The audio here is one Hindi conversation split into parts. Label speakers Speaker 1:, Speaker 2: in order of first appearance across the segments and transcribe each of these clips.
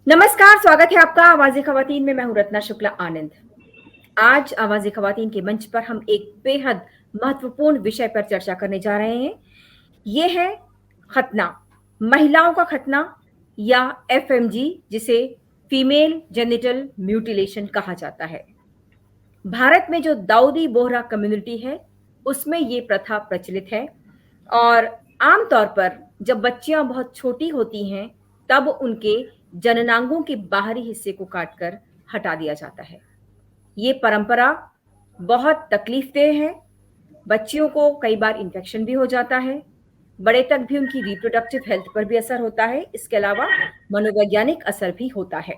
Speaker 1: नमस्कार, स्वागत है आपका आवाज़े ख़वातीन में। मैं हूँ रत्ना शुक्ला आनंद। आज आवाज़े ख़वातीन के मंच पर हम एक बेहद महत्वपूर्ण विषय पर चर्चा करने जा रहे हैं। ये है खतना, महिलाओं का खतना या एफएमजी, जिसे फीमेल जेनिटल म्यूटिलेशन कहा जाता है। भारत में जो दाऊदी बोहरा कम्युनिटी है, उसमें ये प्रथा प्रचलित है और आम तौर पर जब बच्चियां बहुत छोटी होती हैं, तब उनके जननांगों के बाहरी हिस्से को काटकर हटा दिया जाता है। ये परंपरा बहुत तकलीफदेह है। बच्चियों को कई बार इन्फेक्शन भी हो जाता है। बड़े तक भी उनकी रिप्रोडक्टिव हेल्थ पर भी असर होता है। इसके अलावा मनोवैज्ञानिक असर भी होता है।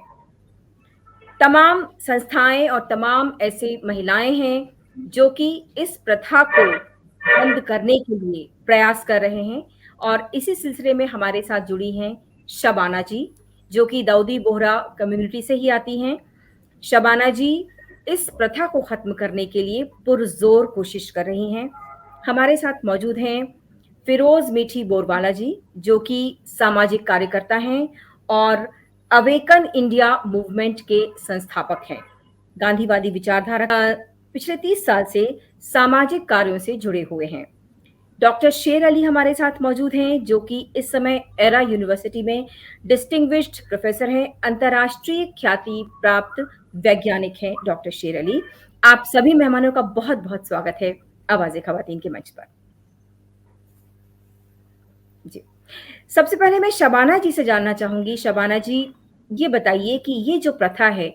Speaker 1: तमाम संस्थाएं और तमाम ऐसी महिलाएं हैं जो कि इस प्रथा को बंद करने के लिए प्रयास कर रहे हैं और इसी सिलसिले में हमारे साथ जुड़ी हैं शबाना जी, जो कि दाऊदी बोहरा कम्युनिटी से ही आती हैं। शबाना जी इस प्रथा को खत्म करने के लिए पुरजोर कोशिश कर रही हैं। हमारे साथ मौजूद हैं फिरोज मीठी बोरवाला जी, जो कि सामाजिक कार्यकर्ता हैं और अवेकन इंडिया मूवमेंट के संस्थापक हैं। गांधीवादी विचारधारा पिछले 30 साल से सामाजिक कार्यों से जुड़े हुए हैं। डॉक्टर शेर अली हमारे साथ मौजूद हैं, जो कि इस समय एरा यूनिवर्सिटी में डिस्टिंग्विश्ड प्रोफेसर हैं, अंतर्राष्ट्रीय ख्याति प्राप्त वैज्ञानिक हैं। डॉक्टर शेर अली, आप सभी मेहमानों का बहुत बहुत स्वागत है आवाज़े ख़वातीन के मंच पर। जी, सबसे पहले मैं शबाना जी से जानना चाहूंगी। शबाना जी, ये बताइए कि ये जो प्रथा है,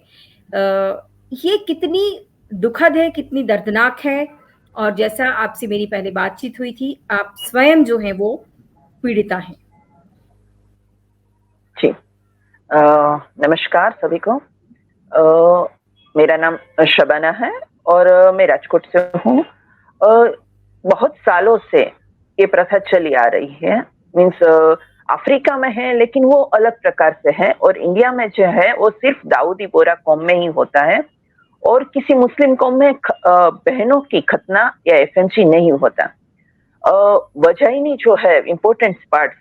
Speaker 1: ये कितनी दुखद है, कितनी दर्दनाक है, और जैसा आपसे मेरी पहले बातचीत हुई थी, आप स्वयं जो हैं वो पीड़िता हैं।
Speaker 2: जी, नमस्कार सभी को। मेरा नाम शबाना है और मैं राजकोट से हूँ। बहुत सालों से ये प्रथा चली आ रही है। मीन्स अफ्रीका में है, लेकिन वो अलग प्रकार से है, और इंडिया में जो है वो सिर्फ दाऊदी बोहरा कौम में ही होता है, और किसी मुस्लिम कौम में बहनों की खतना या एफएमसी नहीं होता। वजाइनी जो है इम्पोर्टेंट पार्ट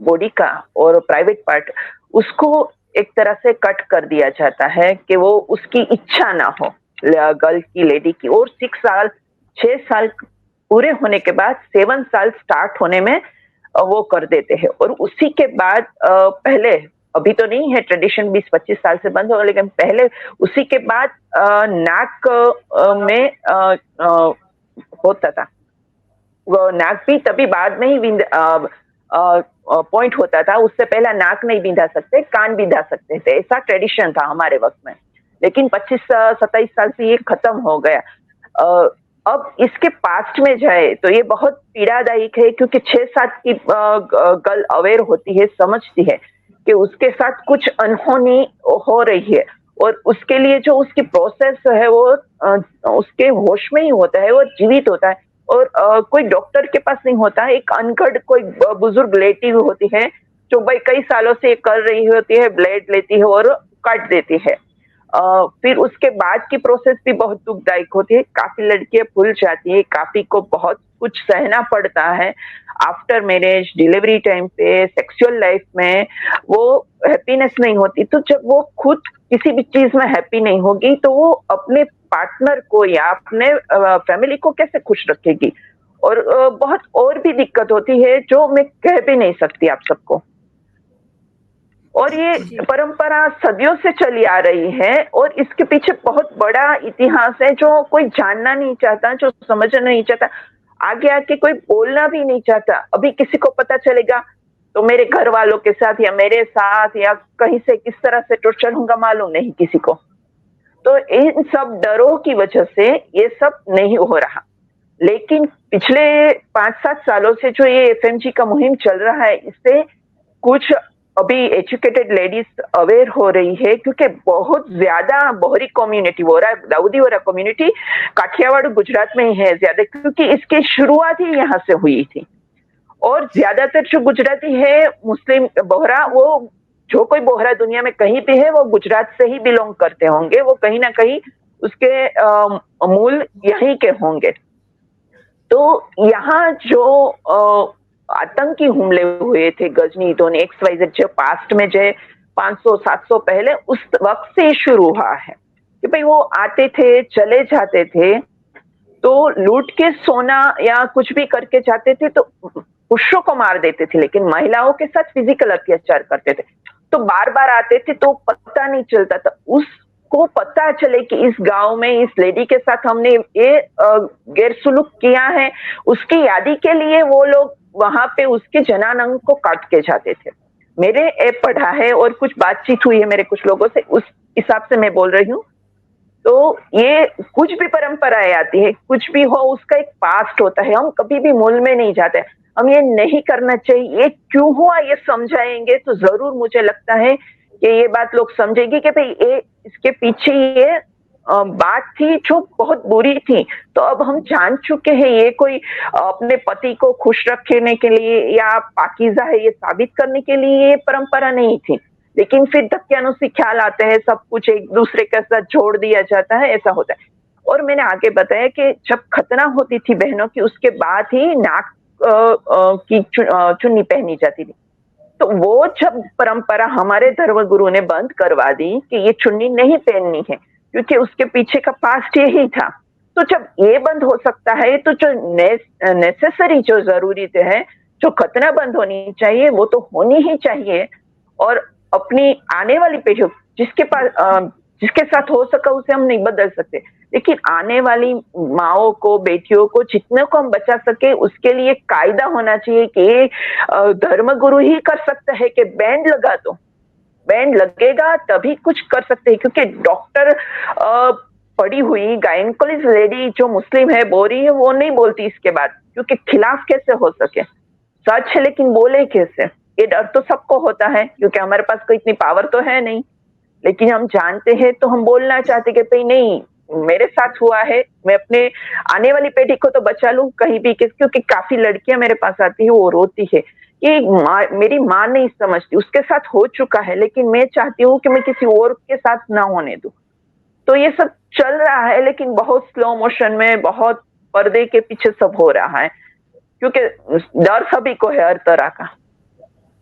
Speaker 2: बॉडी का और प्राइवेट पार्ट, उसको एक तरह से कट कर दिया जाता है कि वो उसकी इच्छा ना हो गर्ल की, लेडी की। और 6 साल पूरे होने के बाद 7 साल स्टार्ट होने में वो कर देते हैं। और उसी के बाद पहले, अभी तो नहीं है ट्रेडिशन 20-25 साल से बंद हो, लेकिन पहले उसी के बाद नाक में होता था। वो नाक भी तभी बाद में ही पॉइंट होता था, उससे पहला नाक नहीं बिंधा सकते, कान बिंधा सकते थे, ऐसा ट्रेडिशन था हमारे वक्त में। लेकिन 25-27 साल से ये खत्म हो गया। अब इसके पास्ट में जाए तो ये बहुत पीड़ादायक है, क्योंकि 6-7 की गर्ल अवेयर होती है, समझती है कि उसके साथ कुछ अनहोनी हो रही है, और उसके लिए जो उसकी प्रोसेस है वो उसके होश में ही होता है, वो जीवित होता है, और कोई डॉक्टर के पास नहीं होता। एक अनगढ़ कोई बुजुर्ग लेटी हुई होती है, जो भाई कई सालों से कर रही होती है, ब्लेड लेती है और काट देती है। फिर उसके बाद की प्रोसेस भी बहुत दुखदायक होती है। काफी लड़कियां भूल जाती है, काफी को बहुत कुछ सहना पड़ता है आफ्टर मैरिज, डिलीवरी टाइम पे, सेक्सुअल लाइफ में वो हैप्पीनेस नहीं होती। तो जब वो खुद किसी भी चीज में हैप्पी नहीं होगी, तो वो अपने पार्टनर को या अपने फैमिली को कैसे खुश रखेगी। और बहुत और भी दिक्कत होती है जो मैं कह भी नहीं सकती आप सबको। और ये परंपरा सदियों से चली आ रही है, और इसके पीछे बहुत बड़ा इतिहास है जो कोई जानना नहीं चाहता, जो समझना नहीं चाहता, आगे आके कोई बोलना भी नहीं चाहता। अभी किसी को पता चलेगा तो मेरे घर वालों के साथ या मेरे साथ या कहीं से किस तरह से टॉर्चर होगा मालूम नहीं किसी को। तो इन सब डरों की वजह से ये सब नहीं हो रहा। लेकिन पिछले 5-7 सालों से जो ये एफएमजी का मुहिम चल रहा है, इससे कुछ अभी एजुकेटेड लेडीज अवेयर हो रही है, क्योंकि बहुत ज्यादा बोहरी कम्युनिटी हो रहा है, दाऊदी बोहरा कम्युनिटी काठियावाड़ गुजरात में ही है ज्यादा, क्योंकि इसकी शुरुआत ही यहाँ से हुई थी। और ज्यादातर जो गुजराती है मुस्लिम बोहरा, वो जो कोई बोहरा दुनिया में कहीं भी है, वो गुजरात से ही बिलोंग करते होंगे, वो कहीं ना कहीं उसके मूल यहीं के होंगे। तो यहाँ जो आतंकी हमले हुए थे, गजनी, XYZ, जो पास्ट में जो 500-700 पहले उस वक्त से शुरू हुआ है कि भाई वो आते थे, चले जाते थे, तो लूट के सोना या कुछ भी करके जाते थे तो पुरुषों को मार देते थे, लेकिन महिलाओं के साथ फिजिकल अत्याचार करते थे। तो बार-बार आते थे तो पता नहीं चलता था। उसको पता चले कि इस गाँव में इस लेडी के साथ हमने ये गैरसुलूक किया है, उसकी यादी के लिए वो लोग वहाँ पे उसके जनान अंग को काट के जाते थे। मेरे पढ़ा है और कुछ बातचीत हुई है मेरे कुछ लोगों से, उस हिसाब से मैं बोल रही हूँ। तो ये कुछ भी परंपराएं आती है, कुछ भी हो उसका एक पास्ट होता है, हम कभी भी मूल में नहीं जाते। हम ये नहीं करना चाहिए, ये क्यों हुआ ये समझाएंगे तो जरूर मुझे लगता है कि ये बात लोग समझेंगे कि भाई ये इसके पीछे ये बात थी जो बहुत बुरी थी। तो अब हम जान चुके हैं ये कोई अपने पति को खुश रखने के लिए या पाकीज़ा है ये साबित करने के लिए ये परंपरा नहीं थी। लेकिन फिर धक्यानुसी ख्याल आते हैं, सब कुछ एक दूसरे के साथ जोड़ दिया जाता है, ऐसा होता है। और मैंने आगे बताया कि जब खतना होती थी बहनों की उसके बाद ही नाक की चुन्नी पहनी जाती थी। तो वो जब परंपरा हमारे धर्मगुरु ने बंद करवा दी कि ये चुन्नी नहीं पहननी है, क्योंकि उसके पीछे का पास्ट यही था। तो जब ये बंद हो सकता है तो जो नेसेसरी जो जरूरी है, जो खतना बंद होनी चाहिए वो तो होनी ही चाहिए। और अपनी आने वाली पीढ़ी जिसके पास जिसके साथ हो सका उसे हम नहीं बदल सकते, लेकिन आने वाली माओ को बेटियों को जितने को हम बचा सके उसके लिए कायदा होना चाहिए कि धर्मगुरु ही कर सकता है कि बैंड लगा दो, बैंड लगेगा तभी कुछ कर सकते हैं। क्योंकि डॉक्टर पड़ी हुई गायनकोलॉजिस्ट लेडी जो मुस्लिम है बोल रही है वो नहीं बोलती इसके बाद, क्योंकि खिलाफ कैसे हो सके, सच है लेकिन बोले कैसे, ये डर तो सबको होता है क्योंकि हमारे पास कोई इतनी पावर तो है नहीं। लेकिन हम जानते हैं तो हम बोलना चाहते कि भाई नहीं मेरे साथ हुआ है, मैं अपने आने वाली पीढ़ी को तो बचा लूं कहीं भी, क्योंकि काफी लड़कियां मेरे पास आती है वो रोती है कि मेरी माँ नहीं समझती, उसके साथ हो चुका है लेकिन मैं चाहती हूँ कि मैं किसी और के साथ ना होने दूं। तो ये सब चल रहा है लेकिन बहुत स्लो मोशन में, बहुत पर्दे के पीछे सब हो रहा है, क्योंकि डर सभी को है हर तरह का।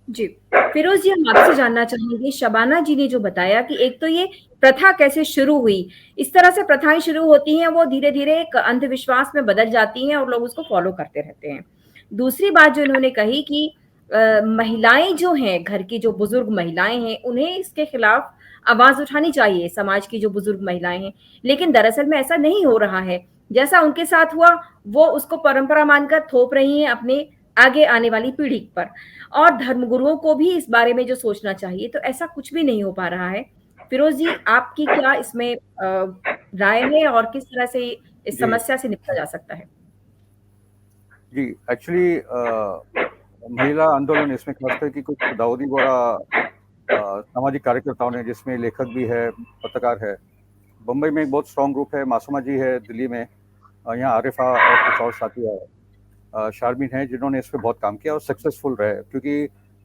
Speaker 1: जी, फिरोज जी, हम आपसे जानना चाहेंगे, शबाना जी ने जो बताया कि एक तो ये प्रथा कैसे शुरू हुई, इस तरह से प्रथाएं शुरू होती हैं, वो धीरे धीरे एक अंधविश्वास में बदल जाती हैं और लोग उसको फॉलो करते रहते हैं। दूसरी बात जो इन्होंने कही कि महिलाएं जो हैं, घर की जो बुजुर्ग महिलाएं हैं, उन्हें इसके खिलाफ आवाज उठानी चाहिए, समाज की जो बुजुर्ग महिलाएं हैं, लेकिन दरअसल में ऐसा नहीं हो रहा है। जैसा उनके साथ हुआ वो उसको परंपरा मानकर थोप रही हैं अपने आगे आने वाली पीढ़ी पर। और धर्मगुरुओं को भी इस बारे में जो सोचना चाहिए, तो ऐसा कुछ भी नहीं हो पा रहा है। फिरोज जी, आपकी क्या इसमें राय है और किस तरह से इस समस्या से निपटा जा सकता है?
Speaker 3: जी, एक्चुअली महिला आंदोलन इसमें खासकर कि कुछ दाऊदी बोरा सामाजिक कार्यकर्ताओं ने, जिसमें लेखक भी है, पत्रकार है, बम्बई में एक बहुत स्ट्रॉन्ग ग्रुप है, मासूमा जी है दिल्ली में, यहाँ आरिफा और कुछ और साथी है, शारमीन है, जिन्होंने इस पर बहुत काम किया और सक्सेसफुल रहे, क्योंकि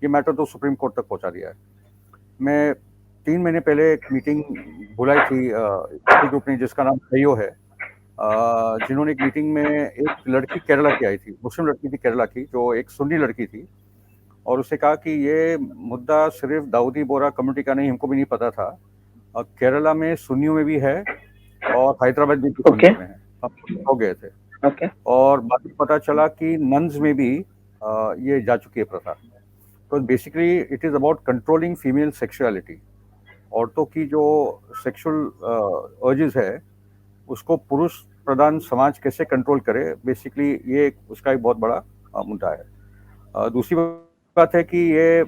Speaker 3: ये मैटर तो सुप्रीम कोर्ट तक पहुंचा दिया है। मैं 3 महीने पहले एक मीटिंग बुलाई थी ग्रुप ने, जिसका नाम कईयो है, जिन्होंने एक मीटिंग में एक लड़की केरला की आई थी, मुस्लिम लड़की थी केरला की, जो एक सुन्नी लड़की थी, और उसने कहा कि ये मुद्दा सिर्फ दाऊदी बोरा कम्युनिटी का नहीं, हमको भी नहीं पता था, केरला में सुन्नियों में भी है और हैदराबाद में भी सुन्नियों में है, हम हो गए थे। और बाद में पता चला कि नन्स में भी ये जा चुकी है प्रथा। तो basically it is about controlling female sexuality. औरतों की जो सेक्सुअल अर्जेस है उसको पुरुष प्रधान समाज कैसे कंट्रोल करे, बेसिकली ये उसका एक बहुत बड़ा मुद्दा है। दूसरी बात है कि ये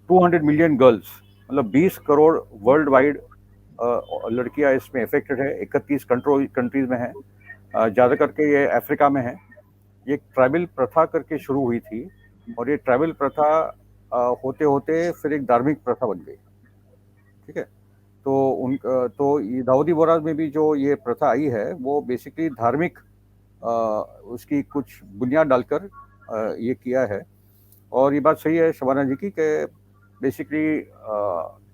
Speaker 3: 200 मिलियन गर्ल्स, मतलब 20 करोड़ वर्ल्ड वाइड लड़कियां इसमें अफेक्टेड है, 31 कंट्रीज में है, ज़्यादा करके ये अफ्रीका में है। ये ट्राइबल प्रथा करके शुरू हुई थी और ये ट्राइबल प्रथा होते होते फिर एक धार्मिक प्रथा बन गई, ठीक है। तो ये दाऊदी बोरा में भी जो ये प्रथा आई है वो बेसिकली धार्मिक उसकी कुछ बुनियाद डालकर ये किया है। और ये बात सही है शबाना जी की कि बेसिकली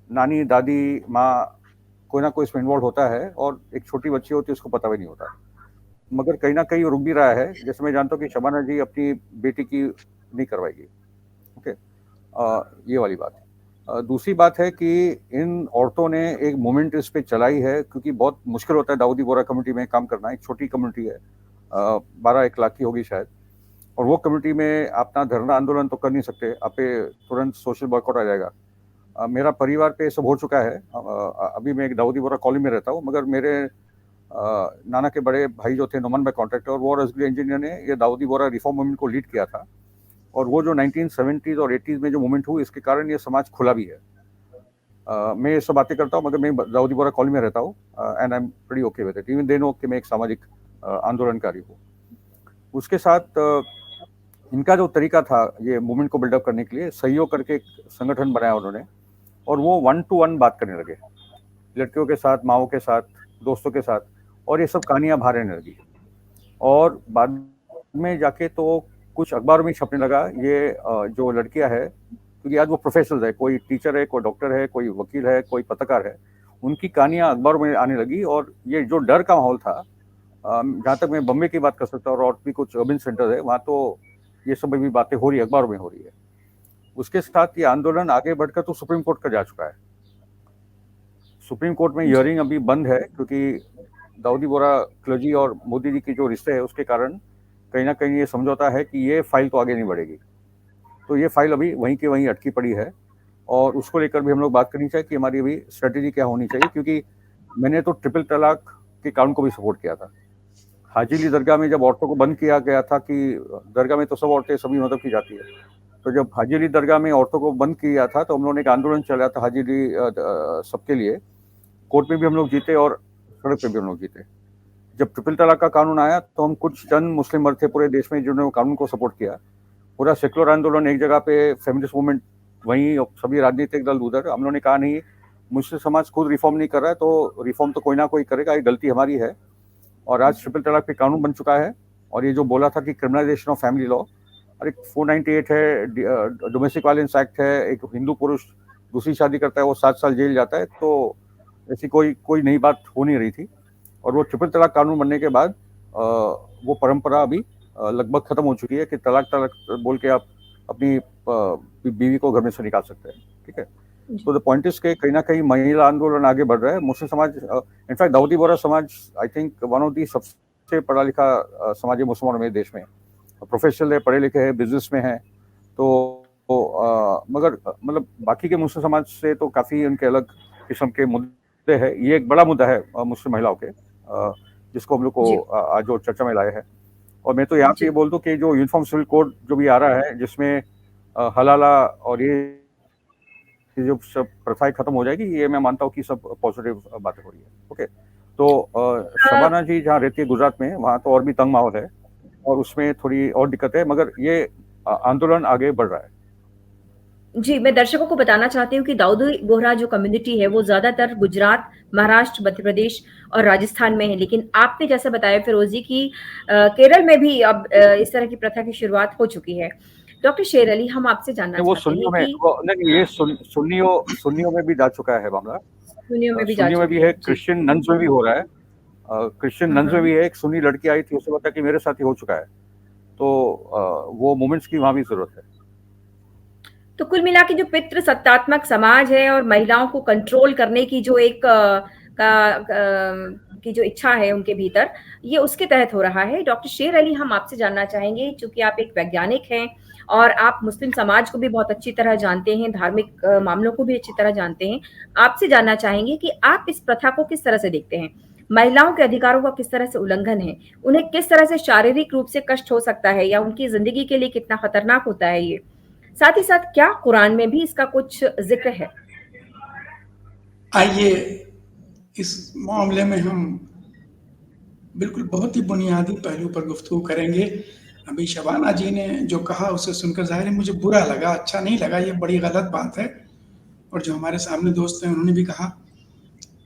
Speaker 3: नानी दादी माँ कोई ना कोई इसमें इन्वॉल्व होता है, और एक छोटी बच्ची होती है उसको पता भी नहीं होता, मगर कहीं ना कहीं रुक भी रहा है। जैसे मैं जानता हूँ कि शबाना जी अपनी बेटी की नहीं करवाएगी, ओके, ये वाली बात है। दूसरी बात है कि इन औरतों ने एक मूवमेंट इस पे चलाई है, क्योंकि बहुत मुश्किल होता है दाऊदी बोहरा कम्युनिटी में काम करना। एक छोटी कम्युनिटी है, 12-1 लाख की होगी शायद, और वो कम्युनिटी में अपना धरना आंदोलन तो कर नहीं सकते, आप पे तुरंत सोशल बॉयकॉट आ जाएगा। मेरा परिवार पे सब हो चुका है। अभी मैं एक दाऊदी बोहरा कॉलोनी में रहता हूँ, मगर मेरे नाना के बड़े भाई जो थे नोमान भाई कॉन्ट्रैक्टर, और वो रसगुल्ले इंजीनियर ने ये दाऊदी बोहरा रिफॉर्म मूवमेंट को लीड किया था। और वो जो 1970s और 80s में जो मूवमेंट हुई, इसके कारण ये समाज खुला भी है। मैं ये सब बातें करता हूँ, मगर मैं दाऊदी बोहरा कॉलोनी में रहता हूँ, and I am pretty okay with it, even they know कि मैं एक सामाजिक आंदोलनकारी हूँ। उसके साथ इनका जो तरीका था ये मूवमेंट को बिल्डअप करने के लिए, सहयोग करके एक संगठन बनाया उन्होंने, और वो 1 to 1 बात करने लगे, लड़कियों के साथ, माओ के साथ, दोस्तों के साथ, और ये सब कहानियां बाहर आने लगी। और बाद में जाके तो कुछ अखबारों में छपने लगा ये जो लड़कियां है, क्योंकि आज वो प्रोफेशनल है, कोई टीचर है, कोई डॉक्टर है, कोई वकील है, कोई पत्रकार है, उनकी कहानियां अखबारों में आने लगी। और ये जो डर का माहौल था, जहाँ तक मैं बम्बे की बात कर सकता हूँ और भी कुछ अर्बन सेंटर है, वहाँ तो ये सब भी बातें हो रही है, अखबारों में हो रही है। उसके साथ ये आंदोलन आगे बढ़कर तो सुप्रीम कोर्ट का जा चुका है। सुप्रीम कोर्ट में हियरिंग अभी बंद है, क्योंकि दाऊदी बोहरा क्लर्जी और मोदी जी की जो रिश्ते है उसके कारण कहीं ना कहीं ये समझौता है कि ये फाइल तो आगे नहीं बढ़ेगी। तो ये फाइल अभी वहीं की वहीं अटकी पड़ी है, और उसको लेकर भी हम लोग बात करनी चाहिए कि हमारी अभी स्ट्रेटेजी क्या होनी चाहिए। क्योंकि मैंने तो ट्रिपल तलाक के कानून को भी सपोर्ट किया था। हाजी अली दरगाह में जब औरतों को बंद किया गया था, कि दरगाह में तो सब औरतें सभी मजहब की जाती है, तो जब हाजी अली दरगाह में औरतों को बंद किया था तो हम लोगों ने एक आंदोलन चलाया था हाजी अली सबके लिए। कोर्ट में भी हम लोग जीते और सड़क पे भी हम लोग जीते। जब ट्रिपल तलाक का कानून आया तो हम कुछ चंद मुस्लिम मर्द थे पूरे देश में जिन्होंने कानून को सपोर्ट किया। पूरा सेकुलर आंदोलन एक जगह पे, फेमिनिस्ट मूवमेंट वहीं, सभी राजनीतिक दल उधर। हम लोगों ने कहा नहीं, मुस्लिम समाज खुद रिफॉर्म नहीं कर रहा है तो रिफॉर्म तो कोई ना कोई करेगा, ये गलती हमारी है। और आज ट्रिपल तलाक पे कानून बन चुका है। और ये जो बोला था कि क्रिमिनलाइजेशन ऑफ फैमिली लॉ, और एक 498 है, डोमेस्टिक वायलेंस एक्ट है, एक हिंदू पुरुष दूसरी शादी करता है वो 7 साल जेल जाता है। तो ऐसी कोई नई बात हो नहीं रही थी। और वो ट्रिपल तलाक कानून बनने के बाद वो परंपरा अभी लगभग खत्म हो चुकी है कि तलाक बोल के आप अपनी बीवी को घर में से निकाल सकते हैं। ठीक है, तो द पॉइंट इज के कहीं ना कहीं महिला आंदोलन आगे बढ़ रहा है। मुस्लिम समाज, इनफैक्ट दाऊदी बोहरा समाज, I think one of the सबसे पढ़ा लिखा समाज है मुसलमानों में देश में। प्रोफेशनल है, पढ़े लिखे हैं, बिजनेस में है। मगर मतलब बाकी के मुस्लिम समाज से तो काफ़ी उनके अलग किस्म के मुद्दे हैं। ये एक बड़ा मुद्दा है मुस्लिम महिलाओं के, जिसको हम लोग को आज जो चर्चा में लाए हैं। और मैं तो यहाँ पे ये बोल दूँ कि जो यूनिफॉर्म सिविल कोड जो भी आ रहा है, जिसमें हलाला और ये जो सब प्रथाएं खत्म हो जाएगी, ये मैं मानता हूँ कि सब पॉजिटिव बातें हो रही है। ओके, तो शबाना जी जहाँ रहती है गुजरात में, वहाँ तो और भी तंग माहौल है और उसमें थोड़ी और दिक्कत है, मगर ये आंदोलन आगे बढ़ रहा है।
Speaker 1: जी, मैं दर्शकों को बताना चाहती हूँ कि दाऊदी बोहरा जो कम्युनिटी है वो ज़्यादातर गुजरात, महाराष्ट्र, मध्य प्रदेश और राजस्थान में है। लेकिन आपने जैसे बताया फिरोज़ी की केरल में भी अब इस तरह की प्रथा की शुरुआत हो चुकी है। डॉक्टर शेर अली, हम आपसे जानना चाहते हैं कि
Speaker 3: नहीं, ये सुन्नियों में भी जा चुका है मामला।
Speaker 1: सुन्नियों में भी
Speaker 3: सुन्नियों में भी है, क्रिश्चियन नन्स में भी हो रहा है। क्रिश्चियन नन्स में भी है। एक सुन्नी लड़की आई थी, उसने बताया कि मेरे साथ ही हो चुका है। तो वो मूवमेंट्स की वहाँ भी जरूरत है।
Speaker 1: तो कुल मिला के जो पितृ सत्तात्मक समाज है और महिलाओं को कंट्रोल करने की जो एक की जो इच्छा है उनके भीतर, ये उसके तहत हो रहा है। डॉक्टर शेर अली, हम आपसे जानना चाहेंगे, चूंकि आप एक वैज्ञानिक हैं और आप मुस्लिम समाज को भी बहुत अच्छी तरह जानते हैं, धार्मिक मामलों को भी अच्छी तरह जानते हैं, आपसे जानना चाहेंगे कि आप इस प्रथा को किस तरह से देखते हैं? महिलाओं के अधिकारों का किस तरह से उल्लंघन है? उन्हें किस तरह से शारीरिक रूप से कष्ट हो सकता है या उनकी जिंदगी के लिए कितना खतरनाक होता है ये? साथ ही साथ क्या कुरान में भी इसका कुछ जिक्र है?
Speaker 4: आइए इस मामले में हम बिल्कुल बहुत ही बुनियादी पहलू पर गुफ्तगू करेंगे। अभी शबाना जी ने जो कहा उसे सुनकर ज़ाहिर है मुझे बुरा लगा, अच्छा नहीं लगा, ये बड़ी गलत बात है। और जो हमारे सामने दोस्त हैं उन्होंने भी कहा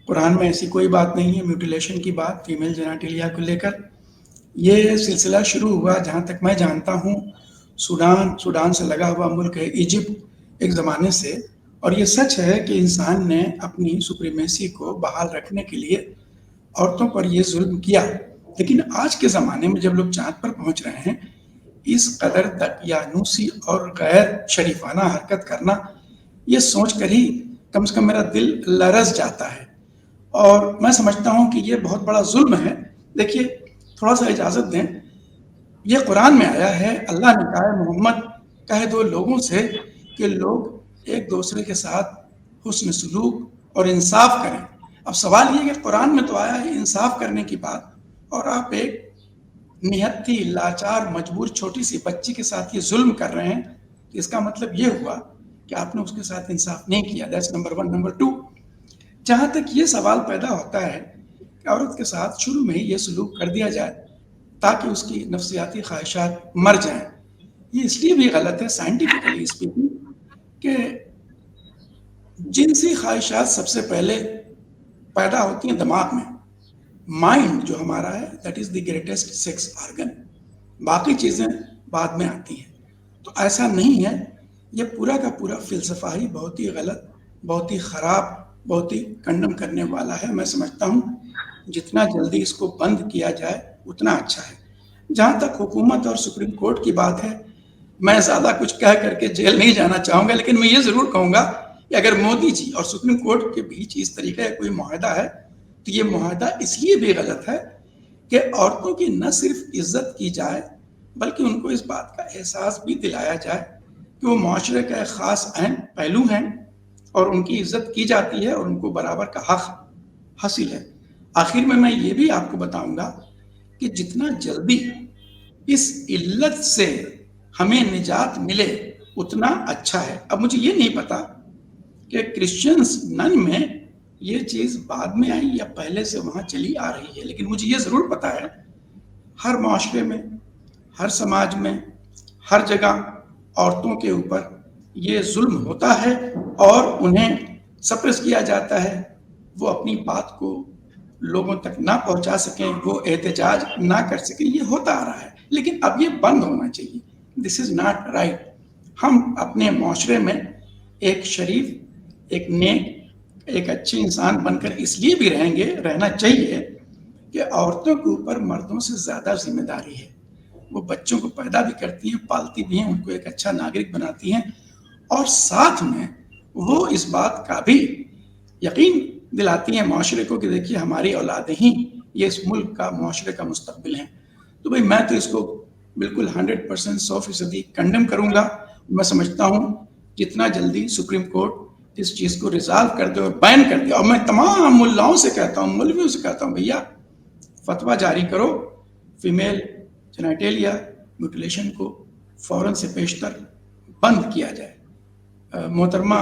Speaker 4: कुरान में ऐसी कोई बात नहीं है म्यूटिलेशन की बात, फीमेल जेनेटिलिया को लेकर। ये सिलसिला शुरू हुआ जहाँ तक मैं जानता हूँ सूडान से लगा हुआ मुल्क है इजिप्ट एक ज़माने से। और ये सच है कि इंसान ने अपनी सुप्रीमेसी को बहाल रखने के लिए औरतों पर ये जुल्म किया। लेकिन आज के ज़माने में जब लोग चाँद पर पहुँच रहे हैं, इस कदर दकियानूसी और गैर शरीफाना हरकत करना, ये सोचकर ही कम से कम मेरा दिल लरज़ जाता है और मैं समझता हूँ कि ये बहुत बड़ा जुल्म है। देखिए, थोड़ा-सा इजाज़त दें, ये कुरान में आया है, अल्लाह ने कहा है मोहम्मद कह दो लोगों से कि लोग एक दूसरे के साथ हुस्न सलूक और इंसाफ करें। अब सवाल ये है कि कुरान में तो आया है इंसाफ करने की बात और आप एक निहत्थी, लाचार, मजबूर छोटी सी बच्ची के साथ ये जुल्म कर रहे हैं, तो इसका मतलब ये हुआ कि आपने उसके साथ इंसाफ नहीं किया। That's number 1। नंबर 2, जहाँ तक ये सवाल पैदा होता है कि औरत के साथ शुरू में ही ये सलूक कर दिया जाए ताकि उसकी नफ्सियाती ख्वाहिशात मर जाएं, ये इसलिए भी गलत है साइंटिफिकली स्पीकिंग कि जिनसी ख्वाहिशात सबसे पहले पैदा होती हैं दिमाग में। माइंड जो हमारा है that is the greatest sex organ, बाकी चीज़ें बाद में आती हैं। तो ऐसा नहीं है, ये पूरा का पूरा फ़िलसफ़ा ही बहुत ही गलत, बहुत ही ख़राब, बहुत ही कंडम करने वाला है। मैं समझता हूँ जितना जल्दी इसको बंद किया जाए उतना अच्छा है। जहाँ तक हुकूमत और सुप्रीम कोर्ट की बात है, मैं ज़्यादा कुछ कह करके जेल नहीं जाना चाहूँगा, लेकिन मैं ये ज़रूर कहूँगा कि अगर मोदी जी और सुप्रीम कोर्ट के बीच इस तरीके का कोई मुआहदा है तो ये मुआहदा इसलिए भी गलत है कि औरतों की न सिर्फ इज्जत की जाए बल्कि उनको इस बात का एहसास भी दिलाया जाए कि वो माशरे का एक ख़ास अहम पहलू हैं और उनकी इज्जत की जाती है और उनको बराबर का हक हासिल है। आखिर में मैं ये भी आपको बताऊंगा कि जितना जल्दी इस इल्लत से हमें निजात मिले उतना अच्छा है। अब मुझे ये नहीं पता कि क्रिश्चियंस नन में ये चीज़ बाद में आई या पहले से वहाँ चली आ रही है, लेकिन मुझे ये ज़रूर पता है हर माशरे में, हर समाज में, हर जगह औरतों के ऊपर ये जुल्म होता है और उन्हें सप्रेस किया जाता है। वो अपनी बात को लोगों तक ना पहुंचा सकें, वो एहतजाज ना कर सकें, ये होता आ रहा है, लेकिन अब ये बंद होना चाहिए। This is not right. हम अपने माशरे में एक शरीफ, एक नेक, एक अच्छे इंसान बनकर इसलिए भी रहना चाहिए कि औरतों के ऊपर मर्दों से ज़्यादा जिम्मेदारी है। वो बच्चों को पैदा भी करती हैं, पालती भी हैं, उनको एक अच्छा नागरिक बनाती हैं और साथ में वो इस बात का भी यकीन दिलाती हैं माशरे को कि देखिए हमारी औलादें ही ये इस मुल्क का, माशरे का मुस्तकबिल हैं। तो भाई मैं तो इसको बिल्कुल 100% 100% कंडेम करूँगा। मैं समझता हूँ जितना जल्दी सुप्रीम कोर्ट इस चीज़ को रिजॉल्व कर दे और बैन कर दे, और मैं तमाम मुल्लाओं से कहता हूँ, मौलवियों से कहता हूँ, भैया फतवा जारी करो, फीमेल जेनिटलिया म्यूटिलेशन को फ़ौरन से पेशतर बंद किया जाए। मोहतरमा,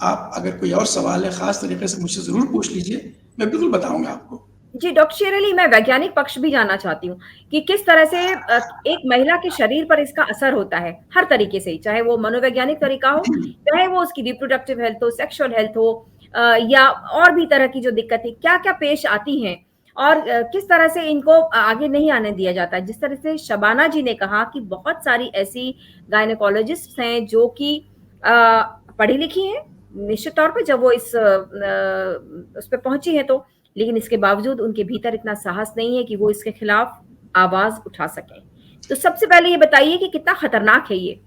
Speaker 4: आप अगर कोई और सवाल है ख़ास तरीके से मुझसे ज़रूर पूछ लीजिए, मैं बिल्कुल बताऊंगा आपको।
Speaker 1: जी, डॉक्टर शेर अली, मैं वैज्ञानिक पक्ष भी जानना चाहती हूँ कि किस तरह से एक महिला के शरीर पर इसका असर होता है, हर तरीके से, चाहे वो मनोवैज्ञानिक तरीका हो, चाहे वो उसकी रिप्रोडक्टिव हेल्थ हो, सेक्सुअल हेल्थ हो, या और भी तरह की जो दिक्कतें क्या-क्या पेश आती हैं और किस तरह से इनको आगे नहीं आने दिया जाता है। जिस तरह से शबाना जी ने कहा कि बहुत सारी ऐसी गायनेकोलॉजिस्ट्स हैं जो कि पढ़ी-लिखी हैं, निश्चित तौर पे जब वो उस पे पहुँची हैं तो, लेकिन इसके बावजूद उनके भीतर इतना साहस नहीं है कि वो इसके खिलाफ आवाज उठा सकें। तो सबसे पहले ये बताइए कि कितना खतरनाक है ये?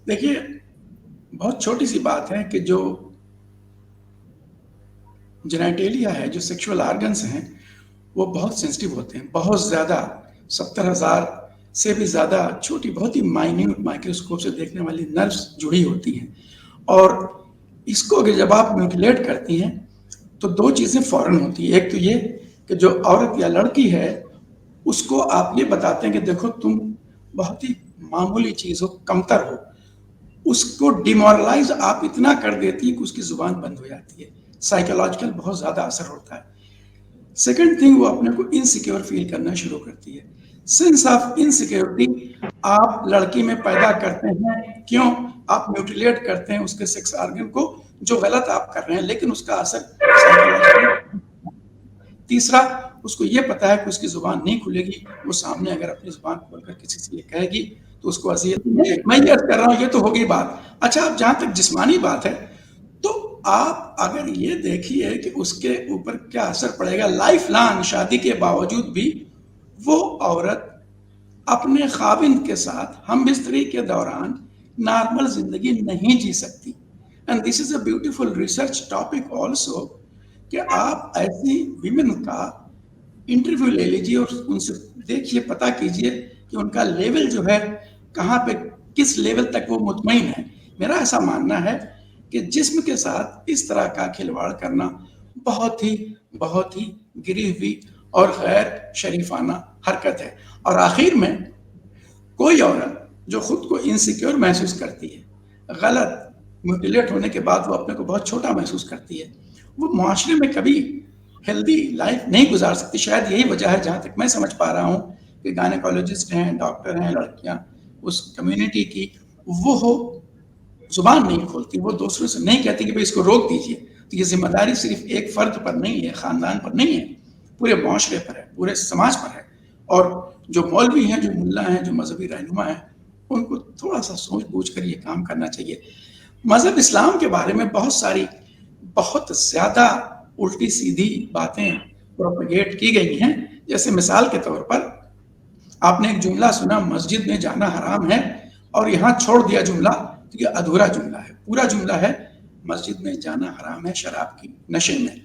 Speaker 4: देखिए, बहुत छोटी सी बात है कि जो जेनिटलिया है, जो सेक्सुअल ऑर्गन्स हैं, वो बहुत सेंसिटिव होते हैं, बहुत ज़्यादा, 70,000 से भी ज़्यादा छोटी, बहुत ही माइन्यूट माइक्रोस्कोप से देखने वाली नर्व्स जुड़ी होती हैं। और इसको अगर जब आप म्यूटिलेट करती हैं तो दो चीज़ें फ़ौरन होती है। एक तो ये कि जो औरत या लड़की है उसको आप ये बताते हैं कि देखो तुम बहुत ही मामूली चीज़ हो, कमतर हो, उसको डिमोरलाइज आप इतना कर देती है कि उसकी ज़ुबान बंद हो जाती है। साइकोलॉजिकल बहुत ज़्यादा असर होता है। सेकंड थिंग, वो अपने को इनसिक्योर फील करना शुरू करती है। सेंस ऑफ इनसिक्योरिटी आप लड़की में पैदा करते हैं, क्यों? आप म्यूटिलेट करते हैं उसके सेक्स ऑर्गन को, जो गलत आप कर रहे हैं, लेकिन उसका असर साइकोलॉजिकल। तीसरा, उसको ये पता है कि उसकी जुबान नहीं खुलेगी, वो सामने अगर अपनी जुबान खोलकर किसी से ये कहेगी तो उसको अज़ियत मिलेगी। मैं ये अर्ज कर रहा हूँ, ये तो हो गई बात। अच्छा, अब जहाँ तक जिस्मानी बात है, तो आप अगर ये देखिए कि उसके ऊपर क्या असर पड़ेगा लाइफ लॉन्ग, शादी के बावजूद भी वो औरत अपने खाविंद के साथ हम बिस्तरी के दौरान नॉर्मल जिंदगी नहीं जी सकती। And this is a beautiful research topic also कि आप ऐसी विमेन का इंटरव्यू ले लीजिए और उनसे देखिए, पता कीजिए कि उनका लेवल जो है कहाँ पे, किस लेवल तक वो मुतमईन है। मेरा ऐसा मानना है कि जिस्म के साथ इस तरह का खिलवाड़ करना बहुत ही गिरी हुई और गैर शरीफाना हरकत है। और आखिर में कोई औरत जो खुद को इनसिक्योर महसूस करती है, गलत म्यूटिलेट होने के बाद वो अपने को बहुत छोटा महसूस करती है, वो मुआशरे में कभी हेल्दी लाइफ नहीं गुजार सकती। शायद यही वजह है, जहाँ तक मैं समझ पा रहा हूँ, कि गायनेकोलॉजिस्ट हैं, डॉक्टर हैं, लड़कियाँ उस कम्युनिटी की, वो हो जुबान नहीं खोलती, वो दूसरों से नहीं कहती कि भाई इसको रोक दीजिए। तो ये जिम्मेदारी सिर्फ एक फर्द पर नहीं है, खानदान पर नहीं है, पूरे मुआशरे पर है, पूरे समाज पर है। और जो मौलवी हैं, जो मुल्ला हैं, जो मजहबी रहनुमा हैं, उनको थोड़ा सा सोच बूझ कर ये काम करना चाहिए। मजहब इस्लाम के बारे में बहुत सारी, बहुत ज्यादा उल्टी सीधी बातें प्रोपेगेट की गई हैं। जैसे मिसाल के तौर पर आपने एक जुमला सुना, मस्जिद में जाना हराम है, और यहाँ छोड़ दिया जुमला, तो ये अधूरा जुमला है। पूरा जुमला है मस्जिद में जाना हराम है शराब की नशे में।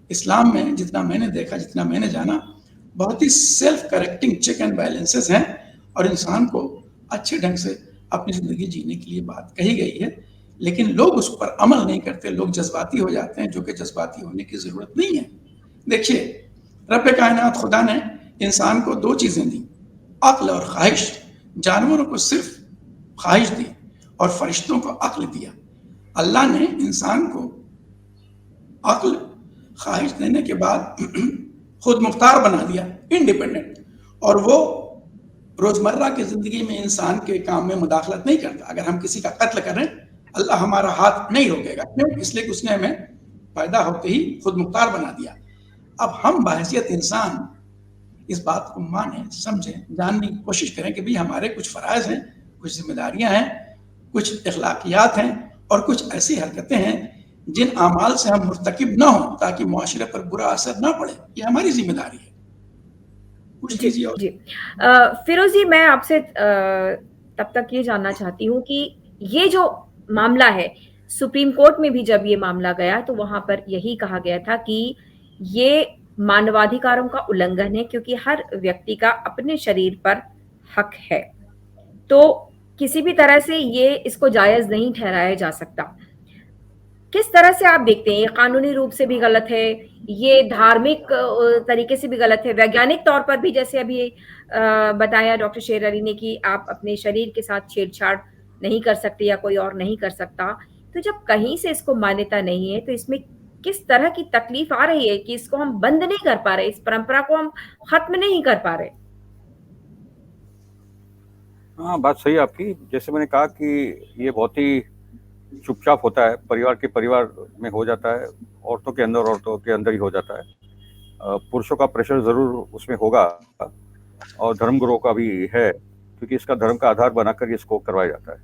Speaker 4: इस्लाम में जितना मैंने देखा, जितना मैंने जाना, बहुत ही self correcting check and balances हैं, और इंसान को अच्छे ढंग से अपनी जिंदगी जीने के लिए बात कही गई है। लेकिन लोग उस पर अमल नहीं करते, लोग जज्बाती हो जाते हैं, जो कि जज्बाती होने की जरूरत नहीं है। देखिए, रब कायनात खुदा ने इंसान को दो चीजें दी, अक्ल और ख्वाहिश। जानवरों को सिर्फ ख्वाहिश दी और फरिश्तों को अक्ल दिया। अल्लाह ने इंसान को अक्ल ख्वाहिश देने के बाद खुद मुख्तार बना दिया, इंडिपेंडेंट, और वो रोजमर्रा की जिंदगी में इंसान के काम में मुदाखलत नहीं करता। अगर हम किसी का कत्ल करें, अल्लाह हमारा हाथ नहीं रोकेगा। क्यों? इसलिए कि उसने हमें पैदा होते ही खुद मुख्तार बना दिया। अब हम बहैसियत इंसान इस बात को माने, समझे, जानने की कोशिश करें कि भाई हमारे कुछ फराइज हैं, कुछ जिम्मेदारियां हैं, कुछ इखलाकियात हैं, और कुछ ऐसी हरकतें हैं जिन आमाल से हम मुर्तकिब ना हो, ताकि मुआशरे पर बुरा असर ना पड़े। ये हमारी जिम्मेदारी है। कुछ
Speaker 1: जी,
Speaker 4: कीजिए और
Speaker 1: जी। फिरोज जी, मैं आपसे तब तक ये जानना चाहती हूँ कि ये जो मामला है, सुप्रीम कोर्ट में भी जब ये मामला गया तो वहां पर यही कहा गया था कि ये मानवाधिकारों का उल्लंघन है, क्योंकि हर व्यक्ति का अपने शरीर पर हक है। तो किसी भी तरह से ये इसको जायज नहीं ठहराया जा सकता। किस तरह से आप देखते हैं? ये कानूनी रूप से भी गलत है, ये धार्मिक तरीके से भी गलत है, वैज्ञानिक तौर पर भी, जैसे अभी बताया डॉक्टर शेर अली ने कि आप अपने शरीर के साथ छेड़छाड़ नहीं कर सकते या कोई और नहीं कर सकता। तो जब कहीं से इसको मान्यता नहीं है, तो इसमें किस तरह की तकलीफ आ रही है कि इसको हम बंद नहीं कर पा रहे, इस परंपरा को हम खत्म नहीं कर पा रहे?
Speaker 3: हाँ, बात सही है आपकी। जैसे मैंने कहा कि ये बहुत ही चुपचाप होता है, परिवार के परिवार में हो जाता है, औरतों के अंदर ही हो जाता है। पुरुषों का प्रेशर जरूर उसमें होगा, और धर्मगुरुओं का भी है, क्योंकि इसका धर्म का आधार बनाकर इसको करवाया जाता है।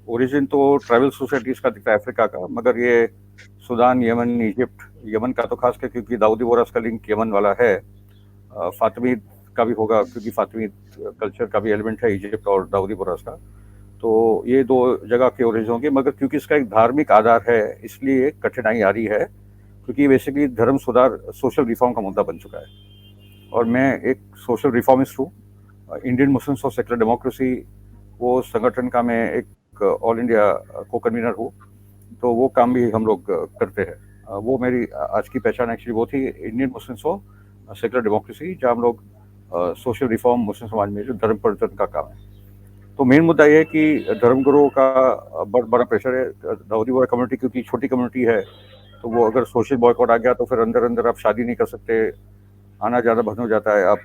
Speaker 3: ओरिजिन तो ट्राइबल सोसाइटीज का दिखता है, अफ्रीका का, मगर ये सूडान, यमन, इजिप्ट, यमन का तो खास कर क्योंकि दाऊदी बोरास का लिंक यमन वाला है, फातिमीद का भी होगा क्योंकि फातिमीद कल्चर का भी एलिमेंट है इजिप्ट और दाऊदी बोरास का। तो ये दो जगह के ओरिजिन होंगे, मगर क्योंकि इसका एक धार्मिक आधार है इसलिए कठिनाई आ रही है, क्योंकि बेसिकली धर्म सुधार सोशल रिफॉर्म का मुद्दा बन चुका है। और मैं एक सोशल रिफॉर्मिस्ट हूँ, Indian Muslims for secular democracy, वो संगठन का मैं एक ऑल इंडिया को कन्वीनर हूँ। तो वो काम भी हम लोग करते हैं। वो मेरी आज की पहचान एक्चुअली वो थी, Indian Muslims for secular democracy, जहाँ हम लोग सोशल रिफॉर्म मुस्लिम समाज में जो धर्म परिवर्तन का काम है। तो मेन मुद्दा ये है कि धर्मगुरुओं का बहुत बड़ा प्रेशर है। दाऊदी बोरा कम्युनिटी क्योंकि छोटी कम्युनिटी है, तो वो अगर सोशल बॉयकॉट आ गया तो फिर अंदर अंदर आप शादी नहीं कर सकते, आना जाना बंद हो जाता है। आप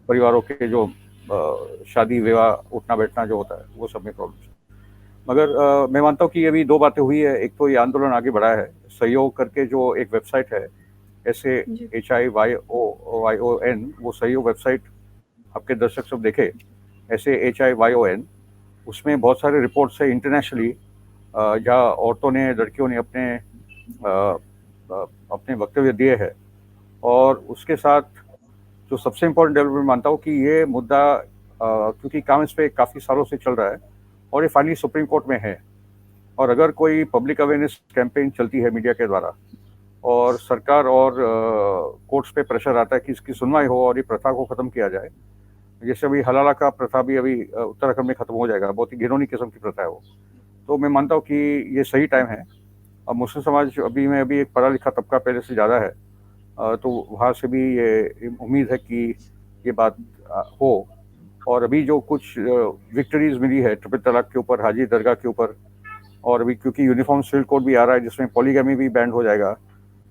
Speaker 3: परिवारों के जो शादी विवाह, उठना बैठना जो होता है, वो सब में प्रॉब्लम। मगर मैं मानता हूँ कि अभी दो बातें हुई है। एक तो ये आंदोलन आगे बढ़ा है, सहयोग करके जो एक वेबसाइट है, SAHIYON, वो सहयोग वेबसाइट आपके दर्शक सब देखे, SAHIYON, उसमें बहुत सारे रिपोर्ट्स है इंटरनेशनली, जहाँ औरतों ने, लड़कियों ने अपने वक्तव्य दिए हैं। और उसके साथ जो सबसे इम्पोर्टेंट डेवलपमेंट मानता हूँ कि ये मुद्दा, क्योंकि काम इस पर काफ़ी सालों से चल रहा है और ये फाइनली सुप्रीम कोर्ट में है, और अगर कोई पब्लिक अवेयरनेस कैंपेन चलती है मीडिया के द्वारा और सरकार और कोर्ट्स पे प्रेशर आता है कि इसकी सुनवाई हो और ये प्रथा को खत्म किया जाए, जैसे अभी हलाला का प्रथा भी अभी उत्तराखंड में खत्म हो जाएगा, बहुत ही घिनौनी किस्म की प्रथा है वो, तो मैं मानता हूँ कि ये सही टाइम है। अब मुस्लिम समाज अभी एक पढ़ा लिखा तबका पहले से ज़्यादा है, तो वहाँ से भी ये उम्मीद है कि ये बात हो। और अभी जो कुछ विक्ट्रीज मिली है ट्रिपल तलाक के ऊपर, हाजी दरगाह के ऊपर, और अभी क्योंकि यूनिफॉर्म सिविल कोड भी आ रहा है जिसमें पॉलीगैमी भी बैंड हो जाएगा,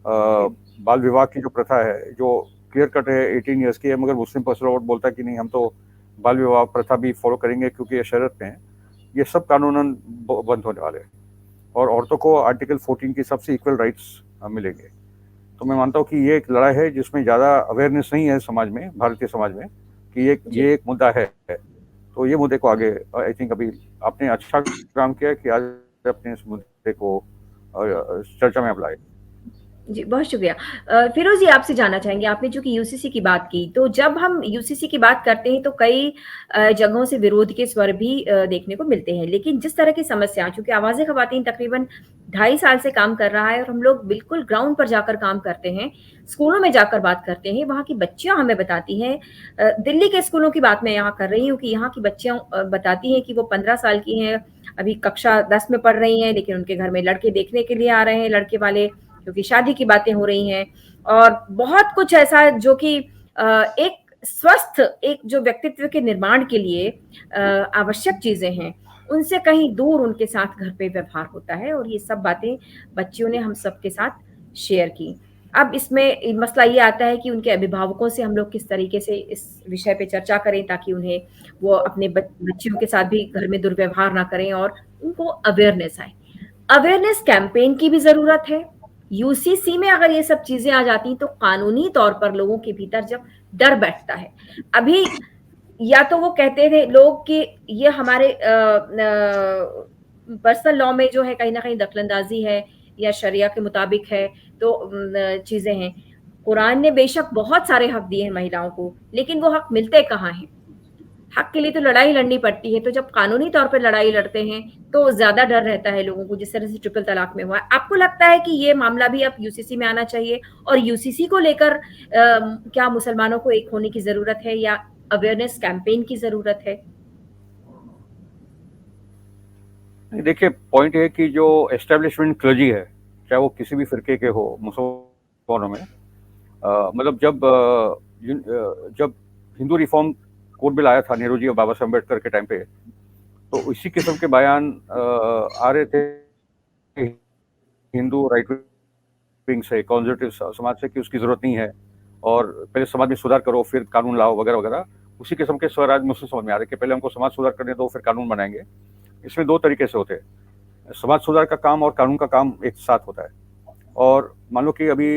Speaker 3: बाल विवाह की जो प्रथा है जो क्लियर कट है 18 ईयर्स की है, मगर मुस्लिम पर्सनल वोट बोलता है कि नहीं हम तो बाल विवाह प्रथा भी फॉलो करेंगे क्योंकि ये शरत में है, ये सब कानूनन बंद होने वाले हैं और औरतों को आर्टिकल 14 की सबसे इक्वल राइट्स मिलेंगे। तो मैं मानता हूँ कि ये एक लड़ाई है जिसमें ज़्यादा अवेयरनेस नहीं है समाज में, भारतीय समाज में, कि ये एक मुद्दा है। तो ये मुद्दे को आगे आई थिंक अभी आपने अच्छा काम किया कि आज अपने इस मुद्दे को चर्चा में आप लाए।
Speaker 1: जी, बहुत शुक्रिया। फिरोज जी, आपसे जानना चाहेंगे, आपने चूंकि यूसीसी की बात की, तो जब हम यूसीसी की बात करते हैं तो कई जगहों से विरोध के स्वर भी देखने को मिलते हैं, लेकिन जिस तरह की समस्या, चूंकि आवाज़े ख़वातीन तकरीबन 2.5 साल से काम कर रहा है और हम लोग बिल्कुल ग्राउंड पर जाकर काम करते हैं, स्कूलों में जाकर बात करते हैं, वहाँ की बच्चियाँ हमें बताती हैं, दिल्ली के स्कूलों की बात मैं यहाँ कर रही हूँ कि यहाँ की बच्चियाँ बताती हैं कि वो 15 साल की हैं, अभी कक्षा 10 में पढ़ रही हैं, लेकिन उनके घर में लड़के देखने के लिए आ रहे हैं, लड़के वाले, क्योंकि शादी की बातें हो रही हैं, और बहुत कुछ ऐसा जो कि एक स्वस्थ एक जो व्यक्तित्व के निर्माण के लिए आवश्यक चीजें हैं, उनसे कहीं दूर उनके साथ घर पे व्यवहार होता है, और ये सब बातें बच्चियों ने हम सबके साथ शेयर की। अब इसमें मसला ये आता है कि उनके अभिभावकों से हम लोग किस तरीके से इस विषय पे चर्चा करें ताकि उन्हें वो अपने बच्चियों के साथ भी घर में दुर्व्यवहार ना करें और उनको अवेयरनेस आए। अवेयरनेस कैंपेन की भी जरूरत है। यूसीसी में अगर ये सब चीजें आ जाती तो कानूनी तौर पर लोगों के भीतर जब डर बैठता है, अभी या तो वो कहते थे लोग कि ये हमारे पर्सनल लॉ में जो है कहीं ना कहीं दखलंदाजी है या शरिया के मुताबिक है, तो चीजें हैं। कुरान ने बेशक बहुत सारे हक दिए हैं महिलाओं को, लेकिन वो हक मिलते कहाँ हैं? हक के लिए तो लड़ाई लड़नी पड़ती है, तो जब कानूनी तौर पर लड़ाई लड़ते हैं तो ज्यादा डर रहता है लोगों को, जिस तरह से ट्रिपल तलाक में हुआ। आपको लगता है कि ये मामला भी अब यूसीसी में आना चाहिए, और यूसीसी को लेकर क्या मुसलमानों को एक होने की जरूरत है या अवेयरनेस कैंपेन की जरूरत है?
Speaker 3: देखिए, पॉइंट है कि जो एस्टेब्लिशमेंट क्लर्जी है, चाहे वो किसी भी फिरके के हो मुसलमानों में, मतलब जब हिंदू रिफॉर्म कोड बिल आया था नेहरू जी और बाबा साहब अम्बेडकर के टाइम पे, तो इसी किस्म के बयान आ रहे थे हिंदू राइट विंग से, कंजर्वेटिव समाज से, कि उसकी जरूरत नहीं है और पहले समाज में सुधार करो फिर कानून लाओ वगैरह वगैरह। उसी किस्म के स्वर आज मुस्लिम समाज में आ रहे कि पहले हमको समाज सुधार करने दो फिर कानून बनाएंगे। इसमें दो तरीके से होते हैं, समाज सुधार का काम और कानून का काम एक साथ होता है। और मान लो कि अभी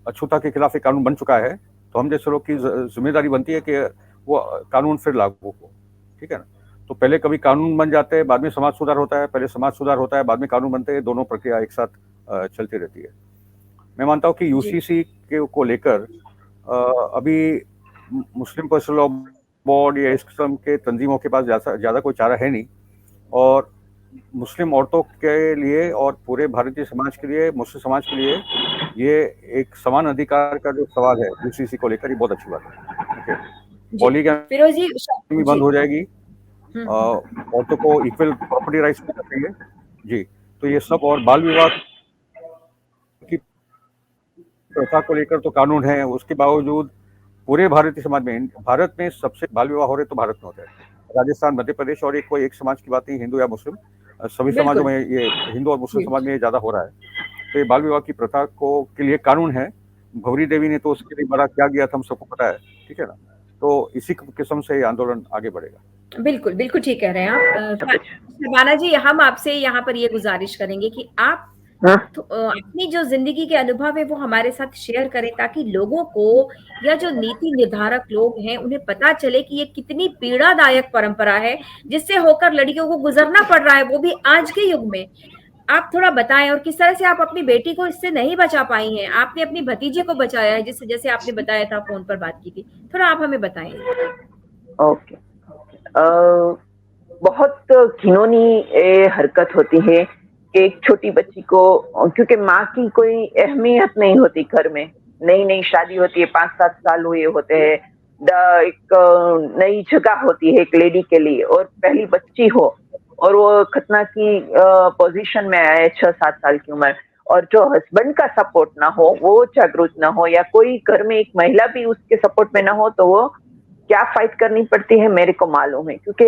Speaker 3: अछूता के खिलाफ एक कानून बन चुका है, तो हम जैसे लोग की जिम्मेदारी बनती है कि वो कानून फिर लागू हो, ठीक है ना। तो पहले कभी कानून बन जाते हैं, बाद में समाज सुधार होता है, पहले समाज सुधार होता है, बाद में कानून बनते हैं, दोनों प्रक्रिया एक साथ चलती रहती है। मैं मानता हूँ कि यूसीसी को लेकर अभी मुस्लिम पर्सनल लॉ बोर्ड या इस किस्म के तंजीमों के पास ज़्यादा कोई चारा है नहीं, और मुस्लिम औरतों के लिए और पूरे भारतीय समाज के लिए, मुस्लिम समाज के लिए ये एक समान अधिकार का जो सवाल है यूसीसी को लेकर, ये बहुत अच्छी बात है। पॉलीगैमी बंद हो जाएगी, औरतों को इक्वल प्रॉपर्टी राइट्स मिल सकेंगे जी। तो ये सब, और बाल विवाह की प्रथा को लेकर तो कानून है, उसके बावजूद पूरे भारतीय समाज में, भारत में सबसे बाल विवाह हो रहे तो भारत में होता है, राजस्थान, मध्य प्रदेश, और कोई एक समाज की बात नहीं, हिंदू या मुस्लिम, सभी समाजों में ये, हिंदू और मुस्लिम समाज में ये ज्यादा हो रहा है। तो ये बाल विवाह की प्रथा के लिए कानून है। भवरी देवी ने तो उसके लिए बड़ा क्या किया था, हम सबको पता है, ठीक है ना। तो इसी किस्म से आंदोलन आगे बढ़ेगा।
Speaker 1: बिल्कुल बिल्कुल ठीक कह रहे हैं आप। शबाना जी, हम आपसे यहाँ पर ये गुजारिश करेंगे कि आप तो अपनी जो जिंदगी के अनुभव है वो हमारे साथ शेयर करें, ताकि लोगों को या जो नीति निर्धारक लोग हैं उन्हें पता चले कि ये कितनी पीड़ादायक परंपरा है जिससे होकर लड़कियों को गुजरना पड़ रहा है, वो भी आज के युग में। आप थोड़ा बताएं, और किस तरह से आप अपनी बेटी को इससे नहीं बचा पाई हैं। आपने अपनी भतीजे को बचाया है, जिससे जैसे आपने बताया था, फोन पर बात की थी, थोड़ा आप हमें बताएं।
Speaker 2: ओके, बहुत घिनौनी हरकत होती है कि एक छोटी बच्ची को, क्योंकि माँ की कोई अहमियत नहीं होती घर में, नई नई शादी होती है, 5-7 साल हुए होते हैं, एक नई जगह होती है एक लेडी के लिए, और पहली बच्ची हो और वो खतना की पोजीशन में आए 6-7 साल की उम्र, और जो हस्बैंड का सपोर्ट ना हो, वो जागरूक ना हो, या कोई घर में एक महिला भी उसके सपोर्ट में ना हो, तो वो क्या फाइट करनी पड़ती है मेरे को मालूम है, क्योंकि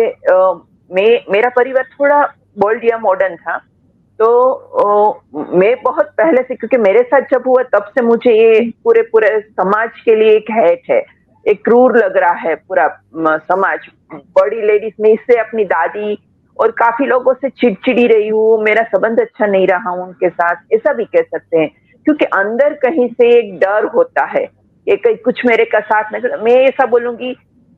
Speaker 2: मेरा परिवार थोड़ा बोल्ड या मॉडर्न था, तो मैं बहुत पहले से, क्योंकि मेरे साथ जब हुआ तब से मुझे ये पूरे समाज के लिए एक हैट है, एक क्रूर लग रहा है पूरा समाज, बड़ी लेडीज में इससे अपनी दादी और काफी लोगों से चिड़चिड़ी रही हूँ, मेरा संबंध अच्छा नहीं रहा उनके साथ, ऐसा भी कह सकते हैं, क्योंकि अंदर कहीं से एक डर होता है कि कहीं कुछ मेरे का साथ में, मैं ऐसा बोलूंगी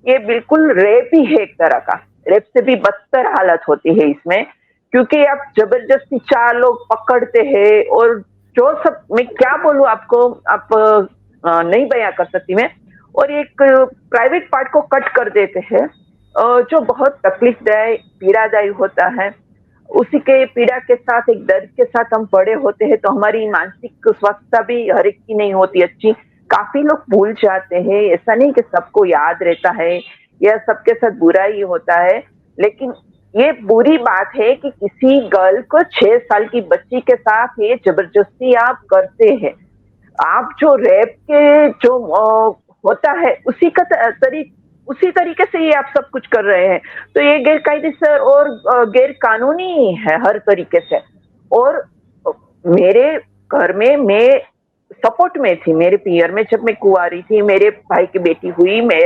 Speaker 2: ये बिल्कुल रेप ही है, एक तरह का रेप से भी बदतर हालत होती है इसमें, क्योंकि आप जबरदस्ती 4 लोग पकड़ते हैं, और जो सब, मैं क्या बोलूं आपको, आप नहीं बयां कर सकती मैं, और एक प्राइवेट पार्ट को कट कर देते हैं, जो बहुत तकलीफदायक पीड़ादायी होता है। उसी के पीड़ा के साथ, एक दर्द के साथ हम बड़े होते हैं, तो हमारी मानसिक स्वास्थ्य भी हर एक की नहीं होती अच्छी, काफी लोग भूल जाते हैं, ऐसा नहीं कि सबको याद रहता है या सबके साथ बुरा ही होता है, लेकिन ये बुरी बात है कि किसी गर्ल को 6 साल की बच्ची के साथ ये जबरदस्ती आप करते हैं, आप जो रेप के जो होता है उसी तरीके से ये आप सब कुछ कर रहे हैं, तो ये गैर कायदेसर और गैर कानूनी है हर तरीके से। और मेरे घर में मैं सपोर्ट में थी, मेरे पियर में, जब मैं कुंवारी थी, मेरे भाई की बेटी हुई, मैं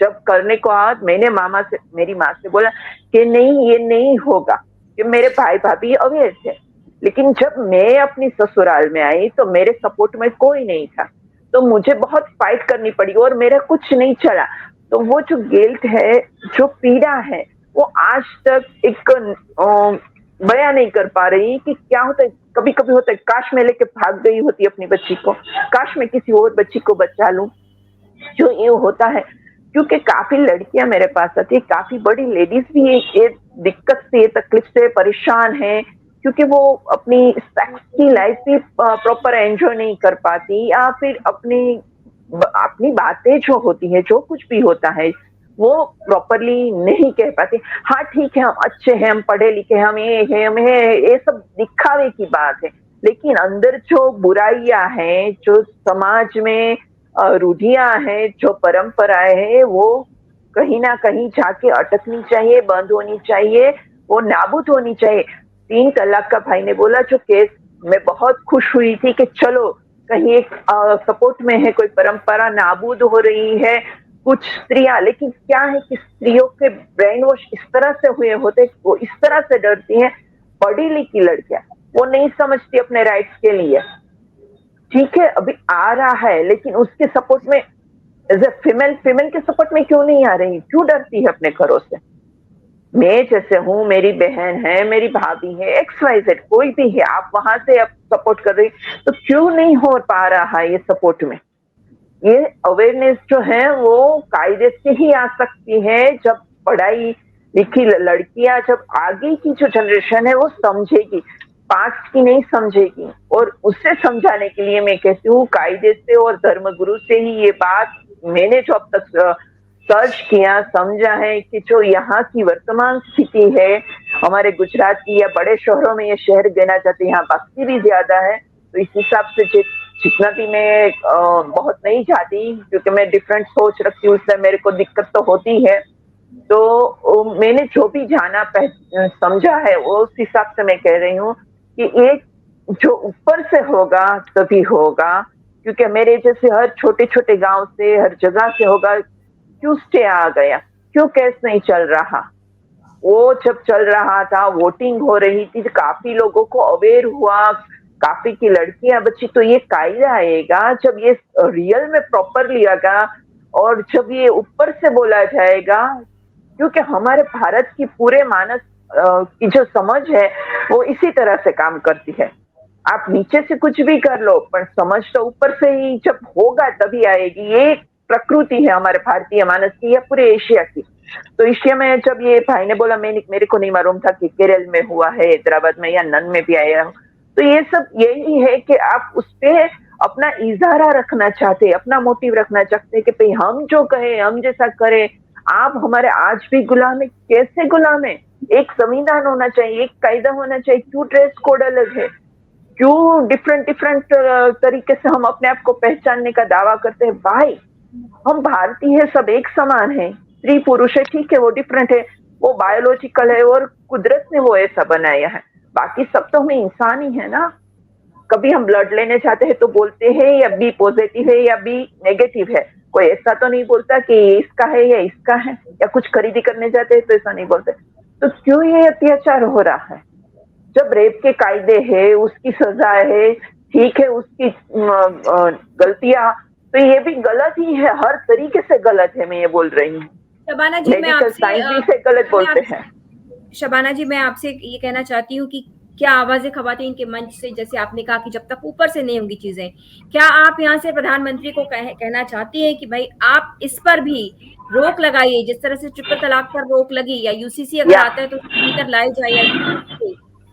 Speaker 2: जब करने को आज मैंने मेरी माँ से बोला कि नहीं, ये नहीं होगा, कि मेरे भाई भाभी अवेयर थे, लेकिन जब मैं अपनी ससुराल में आई तो मेरे सपोर्ट में कोई नहीं था, तो मुझे बहुत फाइट करनी पड़ी और मेरा कुछ नहीं चला। तो वो जो गिल्ट है, जो पीड़ा है, वो आज तक एक बयां नहीं कर पा रही कि क्या होता है। कभी कभी होता है, काश मैं लेके भाग गई होती अपनी बच्ची को, काश मैं किसी और बच्ची को बचा लूं, जो ये होता है, क्योंकि काफी लड़कियां मेरे पास आती है, काफी बड़ी लेडीज भी ये दिक्कत से, तकलीफ से परेशान है, क्योंकि वो अपनी सेक्स की लाइफ भी प्रॉपर एंजॉय नहीं कर पाती, या फिर अपनी बातें जो होती है, जो कुछ भी होता है, वो प्रॉपरली नहीं कह पाते। हाँ ठीक है, हम अच्छे हैं, हम पढ़े लिखे, हम ये हैं, हम ये सब दिखावे की बात है, लेकिन अंदर जो बुराइयां हैं, जो समाज में रूढ़ियां हैं, जो परंपराएं हैं, वो कहीं ना कहीं जाके अटकनी चाहिए, बंद होनी चाहिए, वो नाबूद होनी चाहिए। 3 तलाक का भाई ने बोला जो केस, मैं बहुत खुश हुई थी कि चलो कहीं एक सपोर्ट में है, कोई परंपरा नाबूद हो रही है, कुछ स्त्रियां, लेकिन क्या है कि स्त्रियों के ब्रेन वॉश इस तरह से हुए होते, वो इस तरह से डरती हैं, पढ़ी लिखी लड़कियां, वो नहीं समझती अपने राइट्स के लिए। ठीक है, अभी आ रहा है, लेकिन उसके सपोर्ट में एज ए फीमेल के सपोर्ट में क्यों नहीं आ रही, क्यों डरती है अपने घरों से। मैं जैसे हूँ, मेरी बहन है, मेरी भाभी है, XYZ कोई भी है, आप वहां से आप सपोर्ट कर रही, तो क्यों नहीं हो पा रहा है ये सपोर्ट में। ये अवेयरनेस जो है वो कायदे से ही आ सकती है, जब पढ़ाई लिखी लड़कियां, जब आगे की जो जनरेशन है वो समझेगी, पास्ट की नहीं समझेगी। और उससे समझाने के लिए मैं कहती हूँ कायदे से और धर्मगुरु से ही ये बात, मैंने जो अब तक सर्च किया, समझा है कि जो यहाँ की वर्तमान स्थिति है हमारे गुजरात की, या बड़े शहरों में ये शहर देना चाहते हैं, यहाँ बस्ती भी ज्यादा है, तो इस हिसाब से जितना भी मैं बहुत नहीं चाहती, क्योंकि मैं डिफरेंट सोच रखती हूँ, इसलिए मेरे को दिक्कत तो होती है। तो मैंने जो भी जाना समझा है, वो उस हिसाब से मैं कह रही हूँ कि एक जो ऊपर से होगा तभी होगा, क्योंकि मेरे जैसे हर छोटे छोटे गांव से, हर जगह से होगा। क्यों स्टे आ गया, क्यों केस नहीं चल रहा। वो जब चल रहा था, वोटिंग हो रही थी, तो काफी लोगों को अवेयर हुआ, काफी की लड़कियां बची। तो ये कायदा आएगा जब ये रियल में प्रॉपरली आएगा, और जब ये ऊपर से बोला जाएगा, क्योंकि हमारे भारत की पूरे मानस की जो समझ है वो इसी तरह से काम करती है। आप नीचे से कुछ भी कर लो, पर समझ तो ऊपर से ही जब होगा तभी आएगी। ये प्रकृति है हमारे भारतीय मानस की या पूरे एशिया की। तो इसलिए मैं जब ये भाई ने बोला, मेरे को नहीं मालूम था कि केरल में हुआ है, हैदराबाद में या नन में भी आया हो। तो ये सब यही है कि आप उस पे अपना इजारा रखना चाहते, अपना मोटिव रखना चाहते कि भाई हम जो कहे, हम जैसा करें। आप हमारे आज भी गुलाम है, कैसे गुलाम है? एक संविधान होना चाहिए, एक कायदा होना चाहिए, क्यों ड्रेस कोड अलग है? क्यों डिफरेंट तरीके से हम अपने आप को पहचानने का दावा करते हैं? भाई हम भारतीय है, सब एक समान है। स्त्री पुरुष है, ठीक है, वो डिफरेंट है, वो बायोलॉजिकल है और कुदरत ने वो ऐसा बनाया है। बाकी सब तो हमें इंसान ही है ना। कभी हम ब्लड लेने जाते हैं तो बोलते हैं या बी पॉजिटिव है या बी नेगेटिव है, कोई ऐसा तो नहीं बोलता कि ये इसका है या इसका है। या कुछ खरीदी करने जाते हैं तो ऐसा नहीं बोलते। तो क्यों ये अत्याचार हो रहा है? जब रेप के कायदे है, उसकी सजा है, ठीक है, उसकी गलतियां, तो ये भी गलत ही है, हर तरीके से गलत है। मैं ये बोल रही हूँ,
Speaker 1: शबाना जी, मैं
Speaker 2: मेडिकल साइंस भी से गलत बोलते हैं।
Speaker 1: शबाना जी, मैं आपसे ये कहना चाहती हूँ कि क्या आवाज़े ख़वातीन के मंच से, जैसे आपने कहा कि जब तक ऊपर से नहीं होंगी चीजें, क्या आप यहाँ से प्रधानमंत्री को कहना चाहती हैं कि भाई आप इस पर भी रोक लगाइए, जिस तरह से ट्रिपल तलाक पर रोक लगी, या यूसीसी अगर आता है तो भीतर लाए जाए, या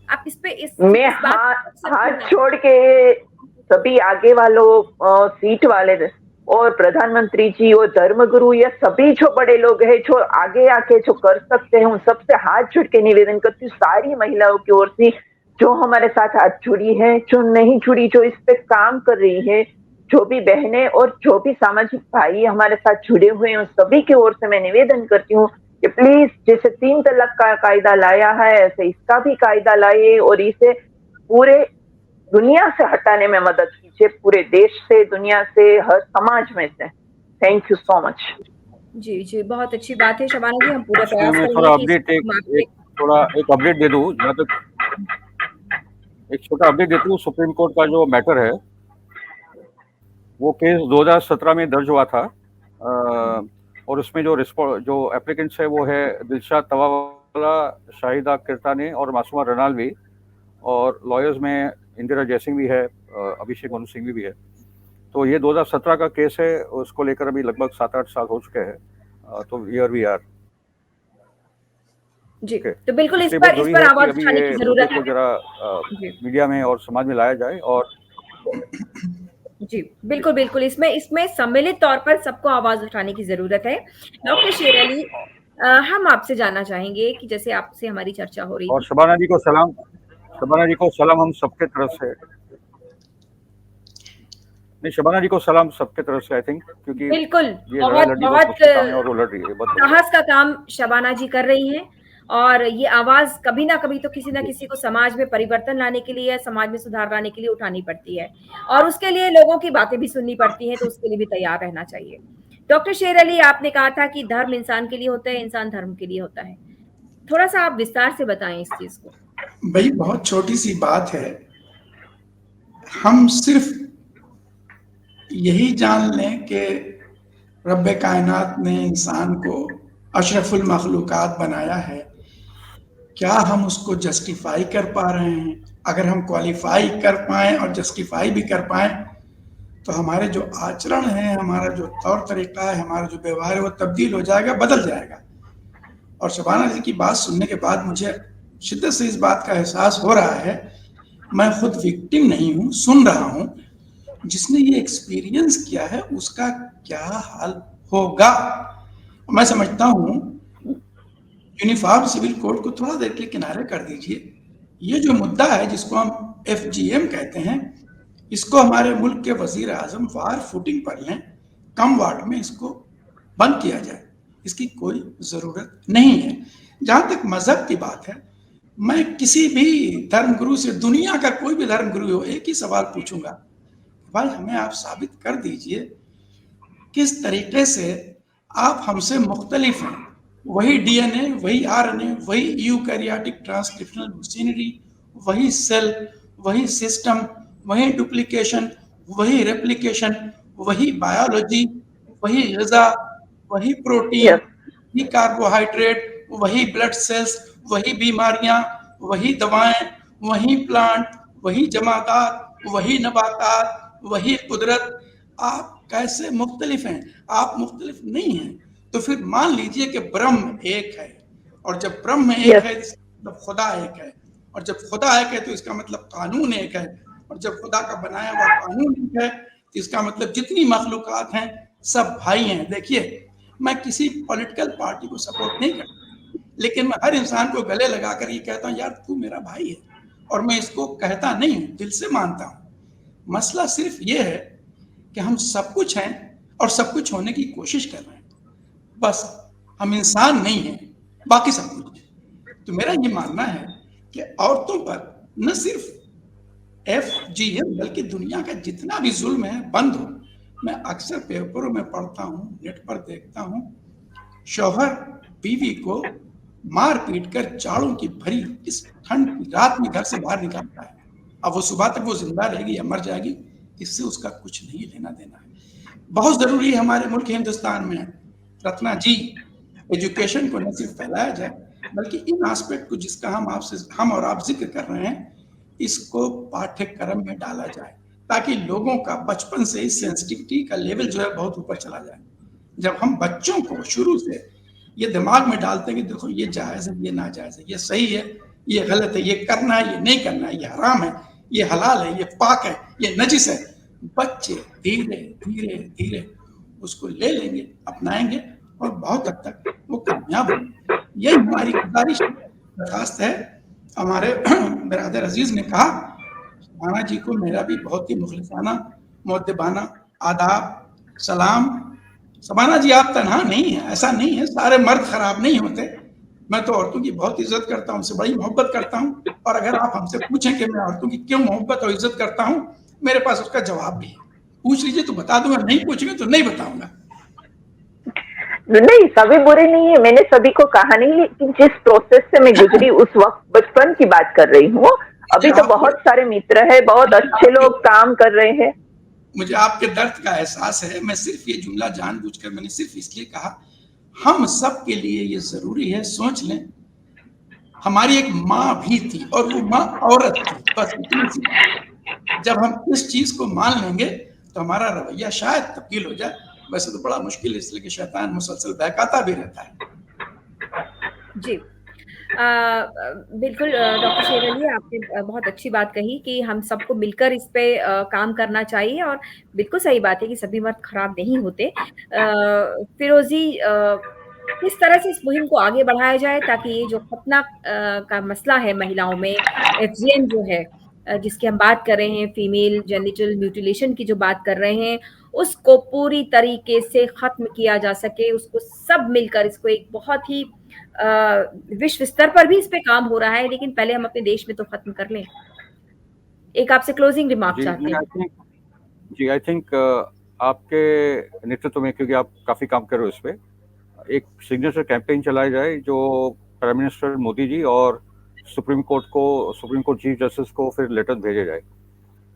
Speaker 1: आप इस पे
Speaker 2: मैं हाथ छोड़ के सभी आगे वालों, सीट वाले और प्रधानमंत्री जी और धर्मगुरु या सभी जो बड़े लोग हैं, जो आगे आके जो कर सकते हैं, उन सबसे हाथ जोड़ के निवेदन करती हूँ, सारी महिलाओं की ओर से, जो हमारे साथ हाथ जुड़ी है, जो नहीं जुड़ी, जो इस पे काम कर रही है, जो भी बहनें और जो भी सामाजिक भाई हमारे साथ जुड़े हुए हैं, उन सभी की ओर से मैं निवेदन करती हूँ कि प्लीज, जैसे 3 तलाक का कायदा लाया है, ऐसे इसका भी कायदा लाइए और इसे पूरे दुनिया से हटाने में मदद कीजिए, पूरे देश से, दुनिया से, हर समाज में से। Thank you so much.
Speaker 1: जी जी, बहुत अच्छी बात है शबाना जी, हम पूरा प्रयास
Speaker 3: मैं
Speaker 1: करेंगे
Speaker 3: थोड़ा अपडेट दे दूं, जहाँ तक एक छोटा अपडेट देता हूँ। सुप्रीम कोर्ट का जो मैटर है, वो केस 2017 में दर्ज हुआ था, और उसमें जो एप्लीकेंट्स है वो है दिलशाद तवावाला, शाहिदा किरताने और मासूमा रनालवी, और लॉयर्स में इंदिरा जयसिंह भी है, अभिषेक मनु सिंघवी भी है। तो ये 2017 का केस है, उसको लेकर अभी लगभग 7-8 साल हो चुके हैं। तो हियर वी आर
Speaker 1: जी। तो बिल्कुल इस पर आवाज उठाने की जरूरत है,
Speaker 3: जरा मीडिया में और समाज में लाया जाए। और
Speaker 1: जी बिल्कुल बिल्कुल, इसमें सम्मिलित तौर पर सबको आवाज उठाने की जरूरत है। डॉक्टर शेर अली, हम आपसे जानना चाहेंगे कि जैसे आपसे हमारी चर्चा हो रही,
Speaker 3: और शबाना जी को सलाम हम सबके तरफ से। नहीं, शबाना जी को सलाम सबके तरफ से, आई थिंक, क्योंकि
Speaker 1: बिल्कुल
Speaker 3: ये
Speaker 1: बहुत
Speaker 3: और वो लड़ रही है,
Speaker 1: साहस का काम शबाना जी कर रही हैं, और ये आवाज कभी ना कभी तो किसी ना किसी को समाज में परिवर्तन लाने के लिए, समाज में सुधार लाने के लिए उठानी पड़ती है, और उसके लिए लोगों की बातें भी सुननी पड़ती हैं, तो उसके लिए भी तैयार रहना चाहिए। डॉक्टर शेर अली, आपने कहा था कि धर्म इंसान के लिए होता है, इंसान धर्म के लिए होता है। थोड़ा सा आप विस्तार से बताएं इस चीज को।
Speaker 4: भाई बहुत छोटी सी बात है, हम सिर्फ यही जान लें कि रब्बे कायनात ने इंसान को अशरफुल मखलूकात बनाया है, क्या हम उसको जस्टिफाई कर पा रहे हैं? अगर हम क्वालिफाई कर पाएं और जस्टिफाई भी कर पाएं, तो हमारे जो आचरण है, हमारा जो तौर तरीका है, हमारा जो व्यवहार है, वो तब्दील हो जाएगा, बदल जाएगा। और शबाना जी की बात सुनने के बाद मुझे शिद्दत से इस बात का एहसास हो रहा है, मैं खुद विक्टिम नहीं हूँ, सुन रहा हूँ, जिसने ये एक्सपीरियंस किया है उसका क्या हाल होगा। मैं समझता हूँ यूनिफॉर्म सिविल कोड को थोड़ा देर के लिए किनारे कर दीजिए। ये जो मुद्दा है जिसको हम FGM कहते हैं, इसको हमारे मुल्क के वजीर आजम वार फुटिंग पर लें, कम वाट में इसको बंद किया जाए, इसकी कोई जरूरत नहीं है। जहां तक मजहब की बात है, मैं किसी भी धर्मगुरु से, दुनिया का कोई भी धर्मगुरु हो, एक ही सवाल पूछूंगा, भाई हमें आप साबित कर दीजिए किस तरीके से आप हमसे मुख्तलिफ हैं। वही DNA, वही RNA, वही यूकैरियोटिक ट्रांसक्रिप्शनल मशीनरी, वही सेल, वही सिस्टम, वही डुप्लीकेशन, वही रेप्लिकेशन, वही बायोलॉजी, वही ग़िज़ा, वही प्रोटीन, वही कार्बोहाइड्रेट, वही ब्लड सेल्स, वही बीमारियां, वही दवाएं, वही प्लांट, वही जमादात, वही नबातात, वही कुदरत। आप कैसे मुख्तलिफ हैं? आप मुख्तलिफ नहीं हैं। तो फिर मान लीजिए कि ब्रह्म एक है, और जब ब्रह्म एक है तो खुदा एक है, और जब खुदा एक है तो इसका मतलब कानून एक है, और जब खुदा का बनाया हुआ कानून एक है तो इसका मतलब जितनी मखलूकात हैं सब भाई हैं। देखिए, मैं किसी पॉलिटिकल पार्टी को सपोर्ट नहीं करता, लेकिन मैं हर इंसान को गले लगाकर ये कहता हूँ, यार तू मेरा भाई है, और मैं इसको कहता नहीं हूँ, दिल से मानता हूँ। मसला सिर्फ ये है कि हम सब कुछ हैं और सब कुछ होने की कोशिश कर रहे हैं, बस हम इंसान नहीं हैं, बाकी सब कुछ। तो मेरा ये मानना है कि औरतों पर न सिर्फ FGM बल्कि दुनिया का जितना भी जुल्म है बंद हो। मैं अक्सर पेपरों में पढ़ता हूँ, नेट पर देखता हूँ, शौहर बीवी को मार पीट कर जाड़ों की भरी इस ठंड की रात में घर से बाहर निकालता है। अब वो सुबह तक वो जिंदा रहेगी या मर जाएगी, इससे उसका कुछ नहीं लेना देना है। बहुत जरूरी है हमारे मुल्क हिंदुस्तान में, रत्ना जी, एजुकेशन को न सिर्फ फैलाया जाए बल्कि इन एस्पेक्ट को जिसका हम और आप जिक्र कर रहे हैं, इसको पाठ्यक्रम में डाला जाए, ताकि लोगों का बचपन से ही सेंसिटिविटी का लेवल जो है बहुत ऊपर चला जाए। जब हम बच्चों को शुरू से ये दिमाग में डालते हैं कि देखो ये जायज़ है, ये नाजायज़ है, ये सही है, ये गलत है, ये करना है, ये नहीं करना है, ये हराम है, ये हलाल है, ये पाक है, ये नजिस है, बच्चे धीरे धीरे धीरे उसको ले लेंगे, अपनाएंगे और बहुत हद तक वो कामयाब होंगे। यही हमारी गुजारिश दरखास्त है। हमारे बिरादर अजीज ने कहा, शबाना जी को मेरा भी बहुत ही मुखलिसाना मुअद्दिबाना आदाब सलाम। शबाना जी आप तनहा नहीं है, ऐसा नहीं है, सारे मर्द खराब नहीं होते। मैं तो औरतों की बहुत इज्जत करता हूँ, उनसे बड़ी मोहब्बत करता हूँ, और अगर आप हमसे पूछें कि मैं औरतों की क्यों मोहब्बत और इज्जत करता हूँ, मेरे पास उसका जवाब भी है। पूछ लीजिए तो बता दूंगा, नहीं पूछेंगे तो नहीं बताऊंगा।
Speaker 2: नहीं, सभी बुरे नहीं है, मैंने सभी को कहा नहीं, लेकिन जिस प्रोसेस से मैं गुजरी उस वक्त बचपन की बात कर रही हूँ। अभी तो बहुत सारे मित्र है, बहुत अच्छे लोग काम कर रहे हैं।
Speaker 4: मुझे आपके दर्द का एहसास है। मैं सिर्फ ये जुमला जानबूझकर मैंने सिर्फ इसलिए कहा, हम सब के लिए ये जरूरी है। सोच लें, हमारी एक माँ भी थी और वो माँ औरत थी, बस इतनी सी। जब हम इस चीज को मान लेंगे तो हमारा रवैया शायद तब्दील हो जाए। वैसे तो बड़ा मुश्किल है, इसलिए कि शैतान मुसलसल बहकाता भी रहता है।
Speaker 1: जी, बिल्कुल डॉक्टर शेर अली, आपने बहुत अच्छी बात कही कि हम सबको मिलकर इस पे काम करना चाहिए, और बिल्कुल सही बात है कि सभी मर्द खराब नहीं होते। फिरोजी, किस तरह से इस मुहिम को आगे बढ़ाया जाए ताकि ये जो खतना का मसला है महिलाओं में, FGM जो है जिसकी हम बात कर रहे हैं, फीमेल जेनिटल म्यूटिलेशन की जो बात कर रहे हैं, उसको पूरी तरीके से खत्म किया जा सके, उसको सब मिलकर इसको एक बहुत ही विश्व स्तर पर भी इस पे काम हो रहा है, लेकिन पहले हम अपने देश में तो खत्म कर लें। एक आपसे क्लोजिंग रिमार्क चाहते हैं।
Speaker 3: जी, आई थिंक आपके नेतृत्व में, क्योंकि आप काफी काम कर रहे हो इस पे, एक सिग्नेचर कैंपेन चलाया जाए जो प्राइम मिनिस्टर मोदी जी और सुप्रीम कोर्ट चीफ जस्टिस को फिर लेटर भेजे जाए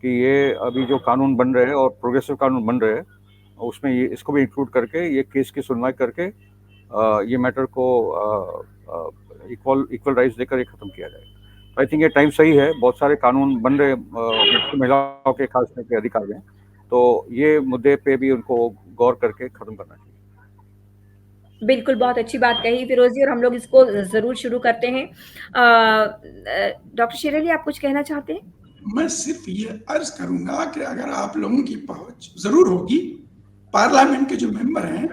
Speaker 3: कि ये अभी जो कानून बन रहे हैं और प्रोग्रेसिव कानून बन रहे हैं, उसमें ये इसको भी इंक्लूड करके ये केस की सुनवाई करके ये मैटर को इक्वल राइट्स देकर ये खत्म किया जाए। आई थिंक ये टाइम सही है, बहुत सारे कानून बन रहे महिलाओं के खास करके अधिकार में, तो ये मुद्दे पे भी उनको गौर करके खत्म करना चाहिए।
Speaker 1: बिल्कुल, बहुत अच्छी बात कही फिरोजी, और हम लोग इसको जरूर शुरू करते हैं। डॉक्टर शेर अली, आप कुछ कहना चाहते हैं?
Speaker 4: मैं सिर्फ ये अर्ज करूंगा कि अगर आप लोगों की पहुंच जरूर होगी, पार्लियामेंट के जो मेंबर हैं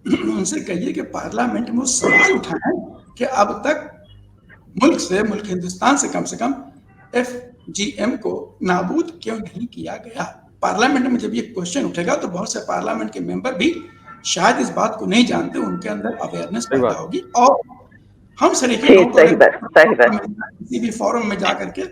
Speaker 4: उनसे कहिए कि पार्लियामेंट में वो सवाल उठाएं कि अब तक मुल्क हिंदुस्तान से कम FGM को नाबूद क्यों नहीं किया गया। पार्लियामेंट में जब ये क्वेश्चन उठेगा तो बहुत से पार्लियामेंट के मेंबर भी शायद इस बात को नहीं जानते, उनके अंदर अवेयरनेस पैदा होगी, और हम सरीखे किसी भी फोरम में जाकर के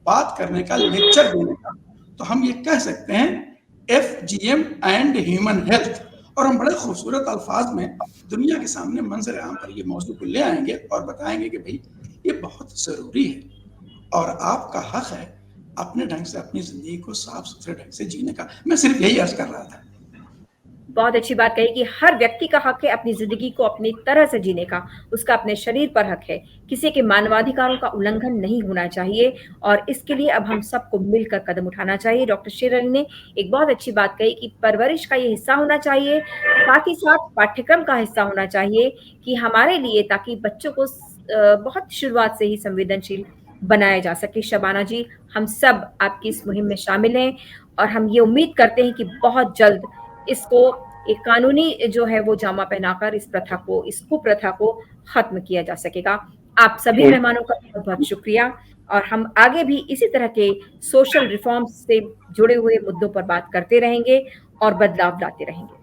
Speaker 4: बात करने का, लेक्चर देने का, तो हम ये कह सकते हैं FGM एंड ह्यूमन हेल्थ, और हम बड़े खूबसूरत अल्फाज में दुनिया के सामने मंजर आम पर ये मौजू को ले आएंगे और बताएंगे कि भाई ये बहुत जरूरी है और आपका हक है अपने ढंग से अपनी जिंदगी को साफ सुथरे ढंग से जीने का। मैं सिर्फ यही अर्ज कर रहा था।
Speaker 1: बहुत अच्छी बात कही कि हर व्यक्ति का हक है अपनी ज़िंदगी को अपनी तरह से जीने का, उसका अपने शरीर पर हक है। किसी के मानवाधिकारों का उल्लंघन नहीं होना चाहिए और इसके लिए अब हम सबको मिलकर कदम उठाना चाहिए। डॉक्टर शेर अली ने एक बहुत अच्छी बात कही कि परवरिश का ये हिस्सा होना चाहिए, साथ ही साथ पाठ्यक्रम का हिस्सा होना चाहिए कि हमारे लिए, ताकि बच्चों को बहुत शुरुआत से ही संवेदनशील बनाया जा सके। शबाना जी, हम सब आपकी इस मुहिम में शामिल हैं और हम ये उम्मीद करते हैं कि बहुत जल्द इसको एक कानूनी जो है वो जामा पहनाकर इस प्रथा को, इस कुप्रथा को खत्म किया जा सकेगा। आप सभी मेहमानों का बहुत बहुत शुक्रिया और हम आगे भी इसी तरह के सोशल रिफॉर्म्स से जुड़े हुए मुद्दों पर बात करते रहेंगे और बदलाव लाते रहेंगे।